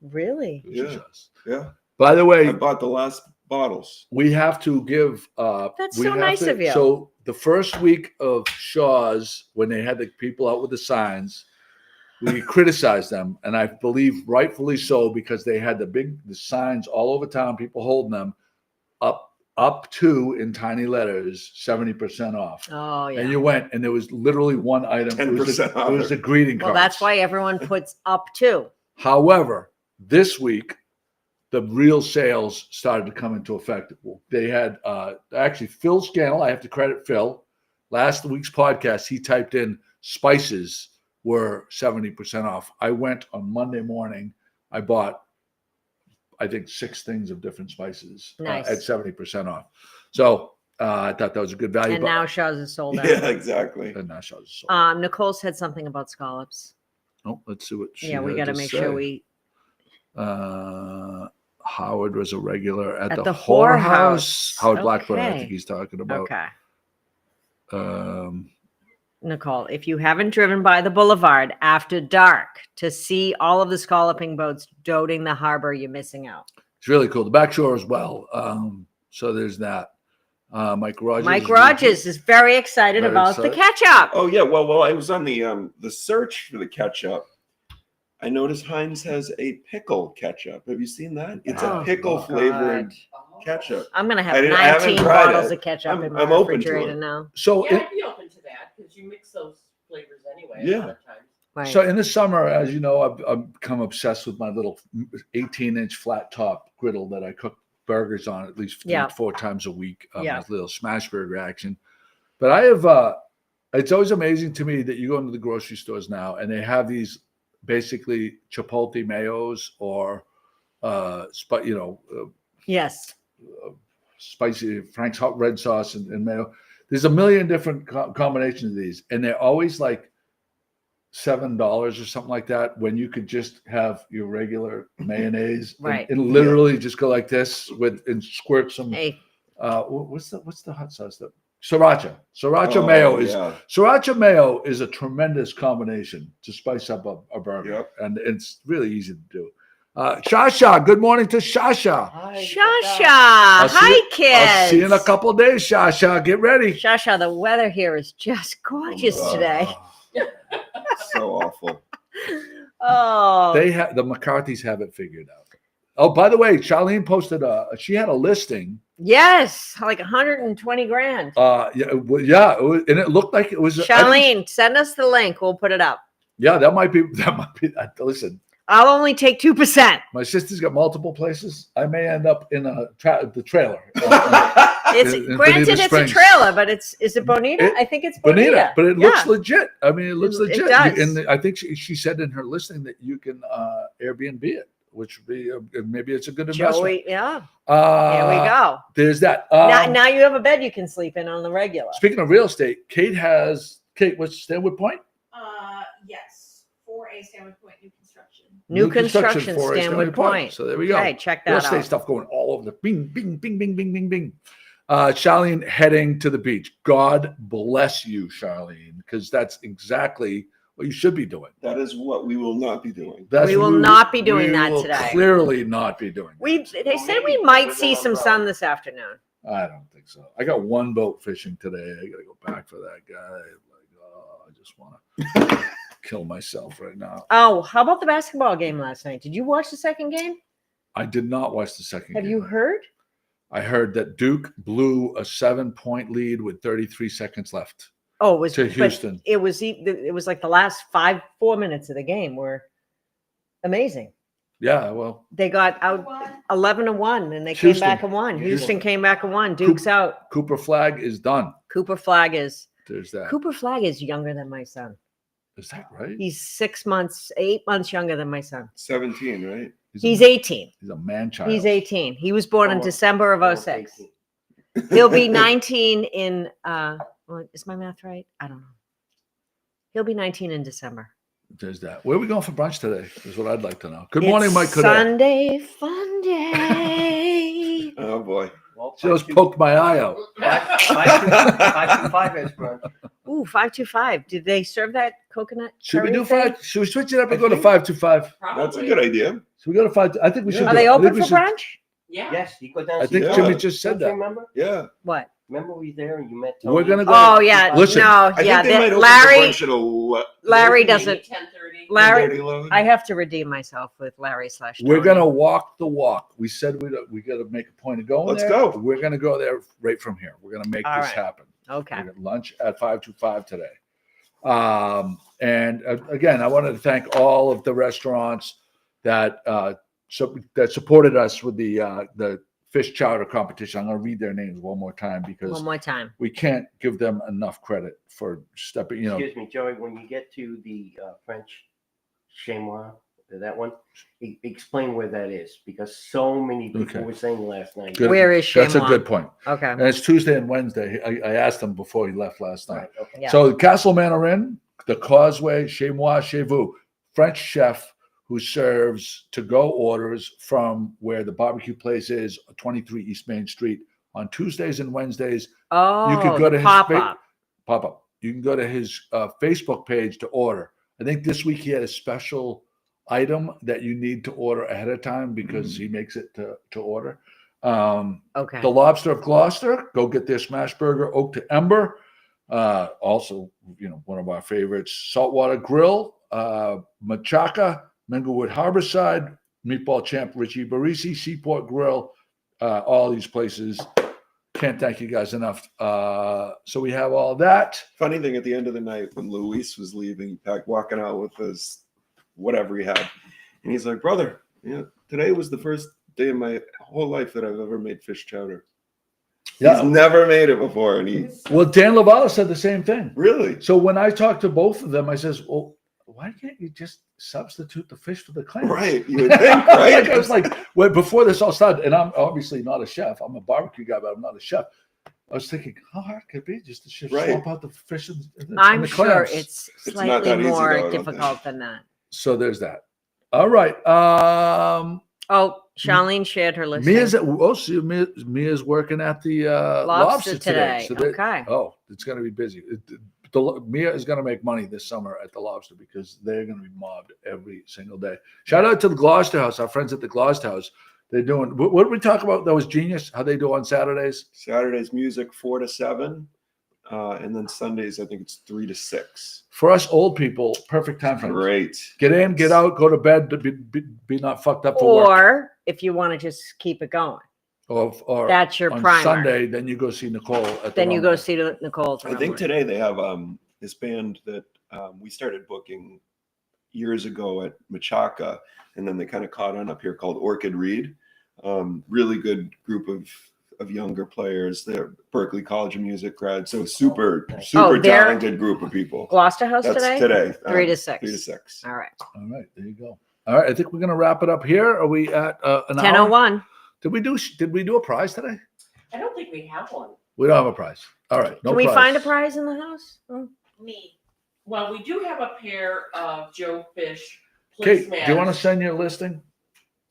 Speaker 2: Really?
Speaker 5: Yeah. Yeah.
Speaker 3: By the way,
Speaker 5: I bought the last bottles.
Speaker 3: we have to give.
Speaker 2: That's
Speaker 3: we
Speaker 2: so
Speaker 3: have
Speaker 2: nice
Speaker 3: to-
Speaker 2: of you.
Speaker 3: So the first week of Shaw's, when they had the people out with the signs, we criticized them, and I believe rightfully so, because they had the signs all over town, people holding them up to, in tiny letters, 70% off.
Speaker 2: Oh yeah.
Speaker 3: And you went, and there was literally one item.
Speaker 5: 10% off.
Speaker 3: It was the greeting card.
Speaker 2: Well, that's why everyone puts up to.
Speaker 3: However, this week, the real sales started to come into effect. They had actually Phil Scannell. I have to credit Phil. Last week's podcast, he typed in spices were 70% off. I went on Monday morning. I bought, I think, 6 things of different spices
Speaker 2: Nice.
Speaker 3: at 70% off. So I thought that was a good value.
Speaker 2: And now Shaw's is sold out.
Speaker 5: Yeah, exactly.
Speaker 3: And now Shaw's is sold.
Speaker 2: Nicole said something about scallops.
Speaker 3: Oh, let's see what she
Speaker 2: Yeah, we
Speaker 3: had
Speaker 2: got to make sure
Speaker 3: say.
Speaker 2: we.
Speaker 3: Howard was a regular at the
Speaker 2: whorehouse.
Speaker 3: whorehouse. Howard Blackburn, I
Speaker 2: Okay.
Speaker 3: think he's talking about.
Speaker 2: Okay.
Speaker 3: Um,
Speaker 2: Nicole, if you haven't driven by the boulevard after dark to see all of the scalloping boats dotting the harbor, you're missing out.
Speaker 3: it's really cool. The back shore as well. So there's that. Mike Rogers.
Speaker 2: Mike Rogers is very excited
Speaker 3: Very
Speaker 2: about the
Speaker 3: excited.
Speaker 2: ketchup.
Speaker 5: Oh yeah, well, I was on the search for the ketchup. I noticed Heinz has a pickle ketchup. Have you seen that? It's
Speaker 2: Oh,
Speaker 5: a pickle
Speaker 2: God.
Speaker 5: flavored ketchup.
Speaker 2: I'm gonna
Speaker 5: I
Speaker 2: have
Speaker 5: haven't
Speaker 2: 19
Speaker 5: tried
Speaker 2: bottles
Speaker 5: it.
Speaker 2: of ketchup in my
Speaker 5: I'm open to
Speaker 2: refrigerator
Speaker 5: it.
Speaker 2: now.
Speaker 3: So,
Speaker 6: Yeah, I'd be open to that because you mix those flavors anyway.
Speaker 5: Yeah.
Speaker 6: A lot of times.
Speaker 2: Right.
Speaker 3: so in the summer, as you know, I've become obsessed with my little 18-inch flat top griddle that I cook burgers on at least 4 times a week.
Speaker 2: Yeah.
Speaker 3: My little smash burger action. But I have. It's always amazing to me that you go into the grocery stores now and they have these basically chipotle mayos or
Speaker 2: Yes.
Speaker 3: spicy Frank's hot red sauce and mayo. There's a million different combinations of these, and they're always like $7 or something like that. When you could just have your regular mayonnaise,
Speaker 2: Right.
Speaker 3: and literally just go like this and squirt some.
Speaker 2: Hey,
Speaker 3: What's the hot sauce that? Sriracha. Sriracha
Speaker 5: Oh,
Speaker 3: mayo
Speaker 5: yeah.
Speaker 3: Sriracha mayo is a tremendous combination to spice up a burger,
Speaker 5: Yep.
Speaker 3: and it's really easy to do. Shasha, good morning to Shasha.
Speaker 2: Shasha,
Speaker 3: I'll see you in a
Speaker 2: kids.
Speaker 3: couple of days, Shasha. Get ready.
Speaker 2: Shasha, the weather here is just gorgeous today.
Speaker 5: So awful.
Speaker 2: Oh,
Speaker 3: The McCarthys have it figured out. Oh, by the way, Charlene posted she had a listing.
Speaker 2: yes, like 120 grand.
Speaker 3: And it looked like it was.
Speaker 2: Charlene, send us the link. We'll put it up.
Speaker 3: Yeah, that might be. Listen,
Speaker 2: I'll only take 2%.
Speaker 3: my sister's got multiple places. I may end up in the trailer.
Speaker 2: It's
Speaker 3: in
Speaker 2: granted,
Speaker 3: Bonita
Speaker 2: it's
Speaker 3: Springs.
Speaker 2: a trailer, but is it Bonita? I think it's Bonita.
Speaker 3: But it looks legit. I mean, it looks
Speaker 2: It
Speaker 3: legit.
Speaker 2: does.
Speaker 3: And I think she said in her listing that you can Airbnb it, which would be maybe it's a good investment.
Speaker 2: Joey, yeah.
Speaker 3: Here
Speaker 2: we go.
Speaker 3: There's that.
Speaker 2: Now you have a bed you can sleep in on the regular.
Speaker 3: Speaking of real estate, Kate, what's Stanwood Point?
Speaker 9: Yes. 4A Stanwood Point, new construction.
Speaker 2: New construction,
Speaker 3: for
Speaker 2: Stanwood Point.
Speaker 3: So there we go.
Speaker 2: Okay, check
Speaker 3: Real
Speaker 2: that
Speaker 3: estate
Speaker 2: out.
Speaker 3: stuff going all over the bing, bing, bing, bing, bing, bing, bing. Charlene heading to the beach. God bless you, Charlene, because that's exactly what you should be doing.
Speaker 5: That is what we will not be doing.
Speaker 2: We will not be doing that
Speaker 3: will
Speaker 2: today.
Speaker 3: Clearly not be doing.
Speaker 2: They said we might see some sun this afternoon.
Speaker 3: I don't think so. I got one boat fishing today. I got to go back for that guy. I just want to kill myself right now.
Speaker 2: Oh, how about the basketball game last night? Did you watch the second game?
Speaker 3: I did not watch the second game.
Speaker 2: Have you heard?
Speaker 3: I heard that Duke blew a 7-point lead with 33 seconds left.
Speaker 2: Oh, it was
Speaker 3: to Houston.
Speaker 2: It was like the last 4 minutes of the game were amazing.
Speaker 3: Yeah, well,
Speaker 2: they got out 11-1, and they came back and won. Houston came back and won. Duke's out.
Speaker 3: Cooper Flag is done.
Speaker 2: Cooper Flag is.
Speaker 3: There's that.
Speaker 2: Cooper Flag is younger than my son.
Speaker 3: Is that right?
Speaker 2: He's 8 months younger than my son.
Speaker 5: 17, right?
Speaker 2: He's 18.
Speaker 3: He's a man child.
Speaker 2: He's 18. He was born in December of 06. He'll be 19 in is my math right? I don't know. He'll be 19 in December.
Speaker 3: There's that. Where are we going for brunch today? Is what I'd like to know. Good morning, Mike.
Speaker 2: Sunday fun day.
Speaker 5: Oh boy.
Speaker 4: Well,
Speaker 3: She just poked my eye out.
Speaker 4: 525 is brunch.
Speaker 2: Ooh, 525. Did they serve that coconut?
Speaker 3: Should we
Speaker 2: curry
Speaker 3: do
Speaker 2: thing?
Speaker 3: 5? Should we switch it up and go to 525?
Speaker 5: That's a good idea.
Speaker 3: So we go to 5. I think we should.
Speaker 2: Are they open for brunch?
Speaker 6: Yeah.
Speaker 4: Yes, you go down.
Speaker 3: I think Jimmy just said that.
Speaker 4: Remember?
Speaker 5: Yeah.
Speaker 2: What?
Speaker 4: Remember we there and you met Tony?
Speaker 3: We're gonna go.
Speaker 2: Oh yeah.
Speaker 3: Listen,
Speaker 2: no,
Speaker 5: I
Speaker 2: yeah.
Speaker 5: think they might open
Speaker 2: Larry.
Speaker 5: the brunch at
Speaker 2: Larry doesn't.
Speaker 6: 10:30.
Speaker 2: Larry.
Speaker 5: 11.
Speaker 2: I have to redeem myself with Larry /
Speaker 3: We're
Speaker 2: Tony.
Speaker 3: gonna walk the walk. We said we got to make a point of going
Speaker 5: Let's
Speaker 3: there.
Speaker 5: go.
Speaker 3: We're gonna go there right from here. We're gonna make
Speaker 2: All
Speaker 3: this
Speaker 2: right.
Speaker 3: happen.
Speaker 2: Okay.
Speaker 3: We're gonna lunch at 525 today. And again, I wanted to thank all of the restaurants that supported us with the fish chowder competition. I'm going to read their names one more time because
Speaker 2: One more time.
Speaker 3: we can't give them enough credit for stepping.
Speaker 4: Excuse me, Joey. When you get to the French chamois, that one, explain where that is because so many people were saying last night.
Speaker 3: Good.
Speaker 2: Where is
Speaker 3: That's a
Speaker 2: Chamois?
Speaker 3: good point.
Speaker 2: Okay.
Speaker 3: And it's Tuesday and Wednesday. I asked him before he left last night.
Speaker 4: Right, okay.
Speaker 2: Yeah.
Speaker 3: So Castle Mandarin, the Causeway, Chez Moi, Chez Vous, French chef who serves to-go orders from where the barbecue place is, 23 East Main Street, on Tuesdays and Wednesdays.
Speaker 2: Oh,
Speaker 3: You can go to his
Speaker 2: pop-up.
Speaker 3: Pop-up. You can go to his Facebook page to order. I think this week he had a special item that you need to order ahead of time because he makes it to order.
Speaker 2: Okay.
Speaker 3: The Lobster of Gloucester, go get their smash burger, Oak to Ember. Also, one of our favorites, Saltwater Grill, Machaca, Minglewood Harborside, Meatball Champ Richie Barisi, Seaport Grill, all these places. Can't thank you guys enough. So we have all that.
Speaker 5: Funny thing at the end of the night when Luis was leaving, walking out with his whatever he had, and he's like, "Brother, today was the first day in my whole life that I've ever made fish chowder."
Speaker 3: Yeah.
Speaker 5: He's never made it before, and
Speaker 3: Well, Dan Lavala said the same thing.
Speaker 5: really.
Speaker 3: So when I talked to both of them, I says, "Well, why can't you just substitute the fish for the clams?"
Speaker 5: Right, you would think, right?
Speaker 3: Like, I was like, well, before this all started, and I'm obviously not a chef. I'm a barbecue guy, but I'm not a chef. I was thinking, how hard could it be just to swap out the fish and
Speaker 2: I'm
Speaker 3: the
Speaker 2: sure
Speaker 3: clams?
Speaker 2: it's
Speaker 5: It's not
Speaker 2: slightly
Speaker 5: that easy,
Speaker 2: more
Speaker 5: though, I don't
Speaker 2: difficult than that.
Speaker 3: So there's that. All right.
Speaker 2: Oh, Charlene shared her list.
Speaker 3: Mia's working at the lobster
Speaker 2: today.
Speaker 3: So
Speaker 2: Okay.
Speaker 3: oh, it's going to be busy. Mia is going to make money this summer at the Lobster because they're going to be mobbed every single day. Shout out to the Gloucester House, our friends at the Gloucester House. They're doing, what did we talk about? That was genius, how they do on Saturdays?
Speaker 5: Saturdays music 4 to 7. And then Sundays, I think it's 3 to 6.
Speaker 3: For us old people, perfect time frame.
Speaker 5: Great.
Speaker 3: Get in, get out, go to bed, to be not fucked up for work.
Speaker 2: Or if you want to just keep it going,
Speaker 3: Or
Speaker 2: that's your
Speaker 3: on
Speaker 2: primer.
Speaker 3: Sunday, then you go see Nicole at
Speaker 2: Then
Speaker 3: the
Speaker 2: you
Speaker 3: Rumble.
Speaker 2: go see Nicole.
Speaker 5: I think today they have this band that we started booking years ago at Machaca, and then they kind of caught on up here called Orchid Reed. Really good group of younger players. They're Berkeley College of Music grad, so super
Speaker 2: they're-
Speaker 5: talented group of people.
Speaker 2: Gloucester House
Speaker 5: That's
Speaker 2: today? 3 to 6.
Speaker 5: 3 to 6.
Speaker 2: All right.
Speaker 3: All right, there you go. All right, I think we're going to wrap it up here. Are we at an hour?
Speaker 2: 10:01.
Speaker 3: Did we do a prize today?
Speaker 6: I don't think we have one.
Speaker 3: We don't have a prize. All right, no
Speaker 2: Can we
Speaker 3: prize.
Speaker 2: find a prize in the house? Oh.
Speaker 9: Me.
Speaker 6: Well, we do have a pair of Joe Fish
Speaker 3: Kate,
Speaker 6: placemats.
Speaker 3: do you want to send your listing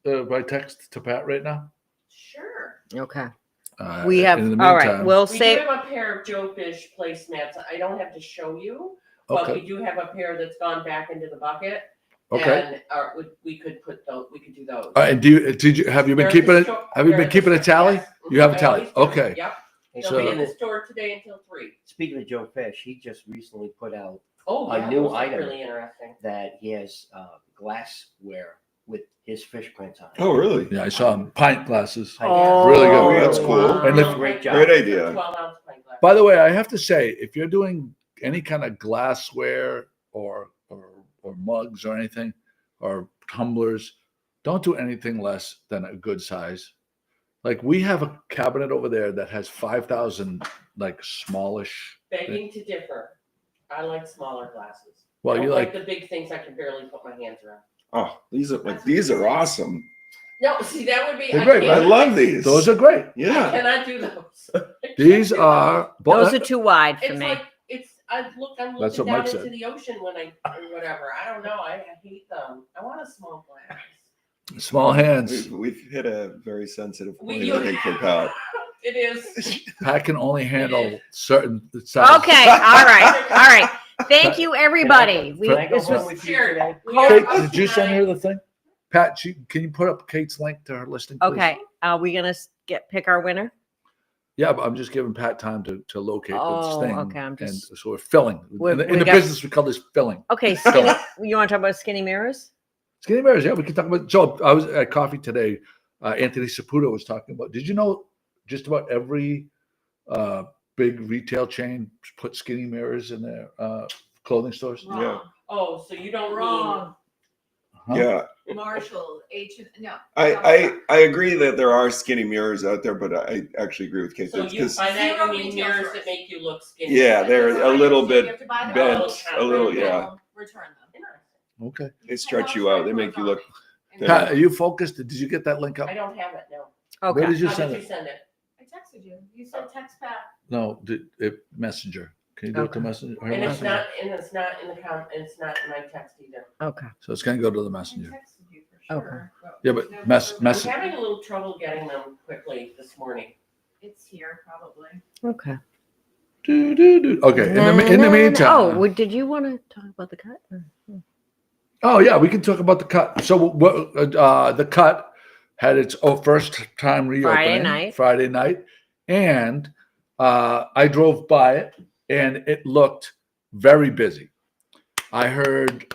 Speaker 3: by text to Pat right now?
Speaker 6: Sure.
Speaker 2: Okay. We have,
Speaker 3: in the
Speaker 2: all right,
Speaker 3: meantime-
Speaker 2: we'll
Speaker 6: We
Speaker 2: say,
Speaker 6: do have a pair of Joe Fish placemats. I don't have to show you, but
Speaker 3: Okay.
Speaker 6: we do have a pair that's gone back into the bucket.
Speaker 3: Okay.
Speaker 6: And we could put those. We could do those.
Speaker 3: All right, and have you been
Speaker 6: They're at
Speaker 3: keeping
Speaker 6: the
Speaker 3: it?
Speaker 6: store-
Speaker 3: Have you
Speaker 6: they're
Speaker 3: been
Speaker 6: at the
Speaker 3: keeping a
Speaker 6: store,
Speaker 3: tally?
Speaker 6: yes.
Speaker 3: You have a
Speaker 6: I
Speaker 3: tally.
Speaker 6: always do.
Speaker 3: Okay.
Speaker 6: Yep.
Speaker 4: Hey,
Speaker 6: They'll
Speaker 3: So-
Speaker 6: be in the store today until 3.
Speaker 4: Speaking of Joe Fish, he just recently put out
Speaker 6: Oh,
Speaker 4: A
Speaker 6: yeah,
Speaker 4: new
Speaker 6: those are
Speaker 4: item.
Speaker 6: really interesting.
Speaker 4: that he has glassware with his fish prints on it.
Speaker 5: Oh, really?
Speaker 3: Yeah, I saw him. Pint glasses.
Speaker 2: oh.
Speaker 3: Really good.
Speaker 5: Oh, that's cool.
Speaker 3: And if-
Speaker 4: Great job.
Speaker 5: Great idea.
Speaker 6: 12-ounce pint glass.
Speaker 3: By the way, I have to say, if you're doing any kind of glassware or mugs or anything, or tumblers, don't do anything less than a good size. Like we have a cabinet over there that has 5,000 like smallish.
Speaker 6: Begging to differ. I like smaller glasses.
Speaker 3: Well,
Speaker 6: I don't
Speaker 3: you like
Speaker 6: the big things I can barely put my hands around.
Speaker 5: Oh, these are awesome.
Speaker 6: No, see, that would be.
Speaker 3: They're great,
Speaker 5: I
Speaker 6: can't-
Speaker 5: love these.
Speaker 3: those are great.
Speaker 6: I
Speaker 5: Yeah.
Speaker 6: cannot do those. I can't
Speaker 3: These
Speaker 6: do
Speaker 3: are
Speaker 2: Those are too wide for
Speaker 6: It's
Speaker 2: me.
Speaker 6: like I'm
Speaker 3: That's
Speaker 6: looking
Speaker 3: what
Speaker 6: down
Speaker 3: Mike
Speaker 6: into
Speaker 3: said.
Speaker 6: the ocean when or whatever. I don't know. I hate them. I want a small glass.
Speaker 3: Small hands.
Speaker 5: We've hit a very sensitive point,
Speaker 6: We-
Speaker 5: I think, for Pat.
Speaker 6: It is.
Speaker 3: Pat can only handle certain sizes.
Speaker 2: Okay, all right. Thank you, everybody.
Speaker 4: Can I go
Speaker 2: This
Speaker 4: home
Speaker 2: was
Speaker 4: with you
Speaker 6: Sure.
Speaker 4: today?
Speaker 6: We are
Speaker 3: Kate,
Speaker 6: up
Speaker 3: did you send her
Speaker 6: tonight.
Speaker 3: the thing? Pat, can you put up Kate's link to her listing? Please?
Speaker 2: okay. Are we gonna pick our winner?
Speaker 3: Yeah, but I'm just giving Pat time to locate
Speaker 2: Oh,
Speaker 3: this thing.
Speaker 2: okay, I'm just-
Speaker 3: And so we're filling.
Speaker 2: We-
Speaker 3: in
Speaker 2: we
Speaker 3: the
Speaker 2: got-
Speaker 3: business, we call this filling.
Speaker 2: Okay, skinny. You want to talk about skinny mirrors?
Speaker 3: Skinny mirrors, yeah, we can talk about. So I was at coffee today. Anthony Saputo was talking about. Did you know just about every big retail chain put skinny mirrors in their clothing stores?
Speaker 9: Wrong.
Speaker 5: Yeah.
Speaker 6: Oh, so you don't
Speaker 9: Wrong.
Speaker 3: Huh?
Speaker 5: Yeah.
Speaker 9: Marshall, no.
Speaker 5: I agree that there are skinny mirrors out there, but I actually agree with Kate.
Speaker 6: So you
Speaker 5: Because
Speaker 6: by that
Speaker 9: Zero
Speaker 6: you mean
Speaker 9: retail
Speaker 6: mirrors
Speaker 9: stores.
Speaker 6: that make you look skinny.
Speaker 5: yeah, they're a little bit
Speaker 9: You have to buy them.
Speaker 5: bent, a little,
Speaker 9: Return
Speaker 5: yeah.
Speaker 9: them. Return them.
Speaker 6: Interesting.
Speaker 3: Okay.
Speaker 5: They stretch you out. They make you look. Yeah.
Speaker 3: Pat, are you focused? Did you get that link up?
Speaker 6: I don't have it. No.
Speaker 3: Where
Speaker 2: Okay.
Speaker 3: did you
Speaker 6: How
Speaker 3: send
Speaker 6: did you
Speaker 3: it?
Speaker 6: send it?
Speaker 9: I texted you. You said text back.
Speaker 3: No, Messenger. Can you do it to
Speaker 2: Okay.
Speaker 3: Messenger? Her
Speaker 6: And it's
Speaker 3: Messenger?
Speaker 6: not. And it's not in the it's not in my text either.
Speaker 2: Okay.
Speaker 3: So it's going to go to the
Speaker 9: I
Speaker 3: Messenger.
Speaker 9: texted you for sure.
Speaker 3: Yeah, but
Speaker 9: no,
Speaker 3: mess.
Speaker 6: I'm having a little trouble getting them quickly this morning.
Speaker 9: It's here probably.
Speaker 2: Okay.
Speaker 3: Okay. In the meantime.
Speaker 2: Oh, did you want to talk about the cut?
Speaker 3: Oh yeah, we can talk about the cut. So the cut had its first time reopening Friday night, and I drove by it, and it looked very busy. I heard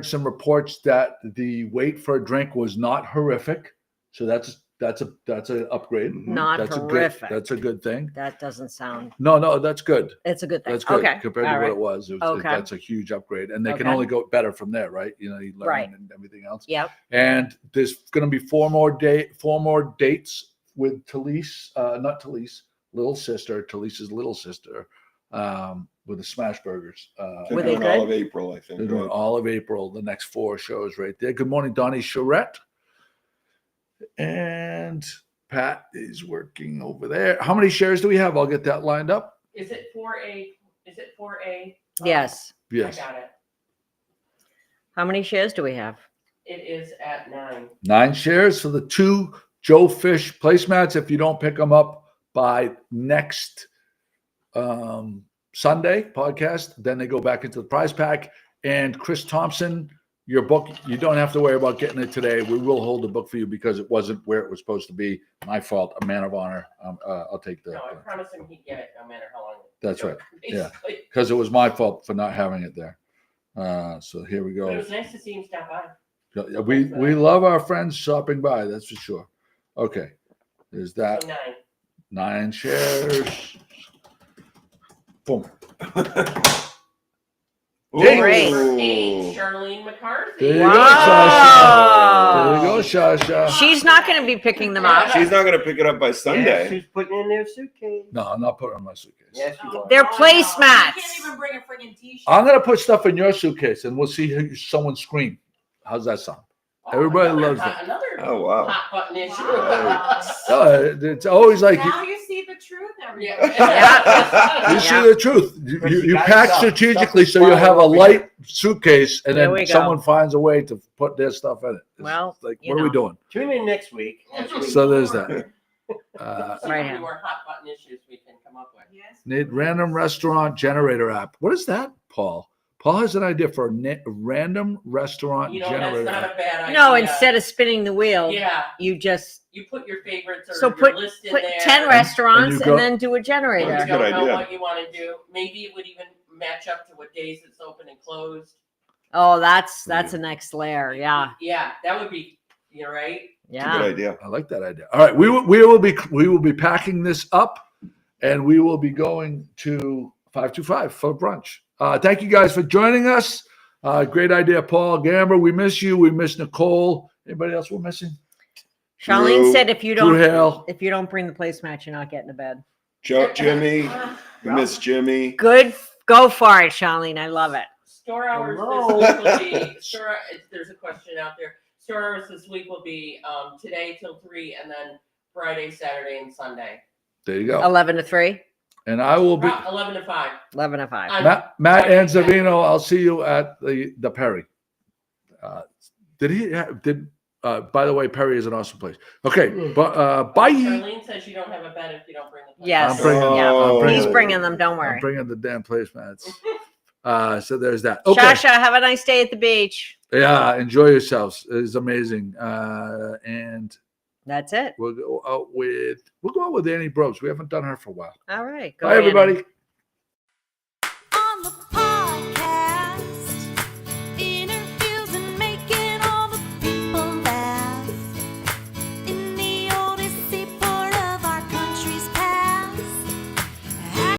Speaker 3: some reports that the wait for a drink was not horrific, so that's an upgrade.
Speaker 2: Not
Speaker 3: That's
Speaker 2: horrific.
Speaker 3: That's a good thing.
Speaker 2: That doesn't sound.
Speaker 3: No, that's good.
Speaker 2: It's a good thing.
Speaker 3: That's good
Speaker 2: Okay.
Speaker 3: compared
Speaker 2: All
Speaker 3: to
Speaker 2: right.
Speaker 3: what it was.
Speaker 2: Okay.
Speaker 3: That's a huge upgrade, and they can
Speaker 2: Okay.
Speaker 3: only go better from there, right? You know, you learn
Speaker 2: Right.
Speaker 3: and everything else.
Speaker 2: Yep.
Speaker 3: And there's going to be four more dates with not Talise, Talise's little sister, with the Smash Burgers.
Speaker 5: They're
Speaker 2: Were they
Speaker 5: doing all
Speaker 2: good?
Speaker 5: of April, I think.
Speaker 3: They're doing
Speaker 5: right?
Speaker 3: all of April. The next 4 shows right there. Good morning, Donnie Charette. And Pat is working over there. How many shares do we have? I'll get that lined up.
Speaker 6: Is it for a? Is it for a?
Speaker 2: Yes.
Speaker 3: Yes.
Speaker 6: I got it.
Speaker 2: How many shares do we have?
Speaker 6: It is at 9.
Speaker 3: 9 shares for the 2 Joe Fish placemats. If you don't pick them up by next Sunday podcast. Then they go back into the prize pack. And Chris Thompson, your book, you don't have to worry about getting it today. We will hold the book for you because it wasn't where it was supposed to be. My fault. A man of honor. I'll take the.
Speaker 6: No, I promised him he'd get it no matter how long.
Speaker 3: That's right. Yeah.
Speaker 6: Basically.
Speaker 3: Because it was my fault for not having it there. So here we
Speaker 6: But it
Speaker 3: go.
Speaker 6: was nice to see him stop by.
Speaker 3: We love our friends shopping by. That's for sure. Okay. There's that.
Speaker 6: So 9.
Speaker 3: 9 shares. Boom.
Speaker 2: Great.
Speaker 6: Eight, Charlene McCarthy.
Speaker 3: There you go,
Speaker 2: Wow.
Speaker 3: There you go, Sasha.
Speaker 2: She's not going to be picking them up.
Speaker 5: She's not going to pick it up by
Speaker 4: Yeah,
Speaker 5: Sunday.
Speaker 4: she's putting in their suitcase.
Speaker 3: No, I'm not putting it in my suitcase.
Speaker 4: Yes, you are.
Speaker 2: They're
Speaker 9: You
Speaker 2: placemats.
Speaker 9: can't even bring a friggin' t-shirt.
Speaker 3: I'm going to put stuff in your suitcase and we'll see someone scream. How's that sound? Everybody loves that.
Speaker 6: Another
Speaker 5: Oh, wow.
Speaker 6: hot button issue.
Speaker 9: Wow.
Speaker 3: It's always like
Speaker 9: Now you see the truth, everybody.
Speaker 6: Yeah.
Speaker 3: you see the truth. You pack strategically so you have a light suitcase and
Speaker 2: There we
Speaker 3: then
Speaker 2: go.
Speaker 3: someone finds a way to put their stuff in it. It's
Speaker 2: Well,
Speaker 3: like,
Speaker 2: you
Speaker 3: what are we
Speaker 2: know.
Speaker 3: doing?
Speaker 4: Tune in next week.
Speaker 3: So there's that.
Speaker 6: See
Speaker 2: Right
Speaker 6: how many
Speaker 2: hand.
Speaker 6: more hot button issues we can come up with.
Speaker 9: Yes.
Speaker 3: Need random restaurant generator app. What is that, Paul? Paul has an idea for a random restaurant
Speaker 6: You know, that's
Speaker 3: generator
Speaker 6: not
Speaker 3: app.
Speaker 6: a bad idea.
Speaker 2: No, instead of spinning the wheel,
Speaker 6: Yeah,
Speaker 2: you just
Speaker 6: you put your favorites or
Speaker 2: So
Speaker 6: your
Speaker 2: put
Speaker 6: list in
Speaker 2: put
Speaker 6: there.
Speaker 2: 10 restaurants
Speaker 3: you
Speaker 2: and,
Speaker 3: go-
Speaker 2: then do a
Speaker 6: If you
Speaker 2: generator.
Speaker 5: That's a
Speaker 6: don't
Speaker 5: good
Speaker 6: know
Speaker 5: idea.
Speaker 6: what you want to do. Maybe it would even match up to what days it's open and closed.
Speaker 2: Oh, that's a next layer. Yeah.
Speaker 6: Yeah, that would be, you're right.
Speaker 5: It's a
Speaker 2: Yeah.
Speaker 5: good idea.
Speaker 3: I like that idea. All right, we will be packing this up, and we will be going to 525 for brunch. Thank you guys for joining us. Great idea, Paul Gamber. We miss you. We miss Nicole. Anybody else we're missing?
Speaker 2: Charlene
Speaker 5: Drew-
Speaker 2: said if you
Speaker 3: Drew
Speaker 2: don't
Speaker 3: Hale.
Speaker 2: bring the placemat, you're not getting to bed.
Speaker 5: Jimmy. We miss Jimmy.
Speaker 2: Good. Go for it, Charlene. I love it.
Speaker 6: Store hours
Speaker 4: Hello.
Speaker 6: this week will be, there's a question out there. Store hours this week will be today till 3 and then Friday, Saturday, and Sunday.
Speaker 3: There you go.
Speaker 2: 11 to 3,
Speaker 3: And I will be
Speaker 6: 11 to 5.
Speaker 2: 11 to 5.
Speaker 3: Matt Anzavino. I'll see you at the Perry. By the way, Perry is an awesome place. Okay, but bye.
Speaker 6: Charlene says you don't have a bed if you don't bring the plate.
Speaker 2: Yes.
Speaker 3: I'm bringing-
Speaker 2: yeah.
Speaker 5: I'm bringing-
Speaker 2: He's bringing them. Don't
Speaker 3: I'm
Speaker 2: worry.
Speaker 3: bringing the damn placemats. So there's that. Okay.
Speaker 2: Shasha, have a nice day at the beach.
Speaker 3: Yeah, enjoy yourselves. It's amazing. And
Speaker 2: That's it.
Speaker 3: we'll go out with Annie Brobes. We haven't done her for a while.
Speaker 2: All right. Go
Speaker 3: Bye,
Speaker 2: Annie.
Speaker 3: everybody.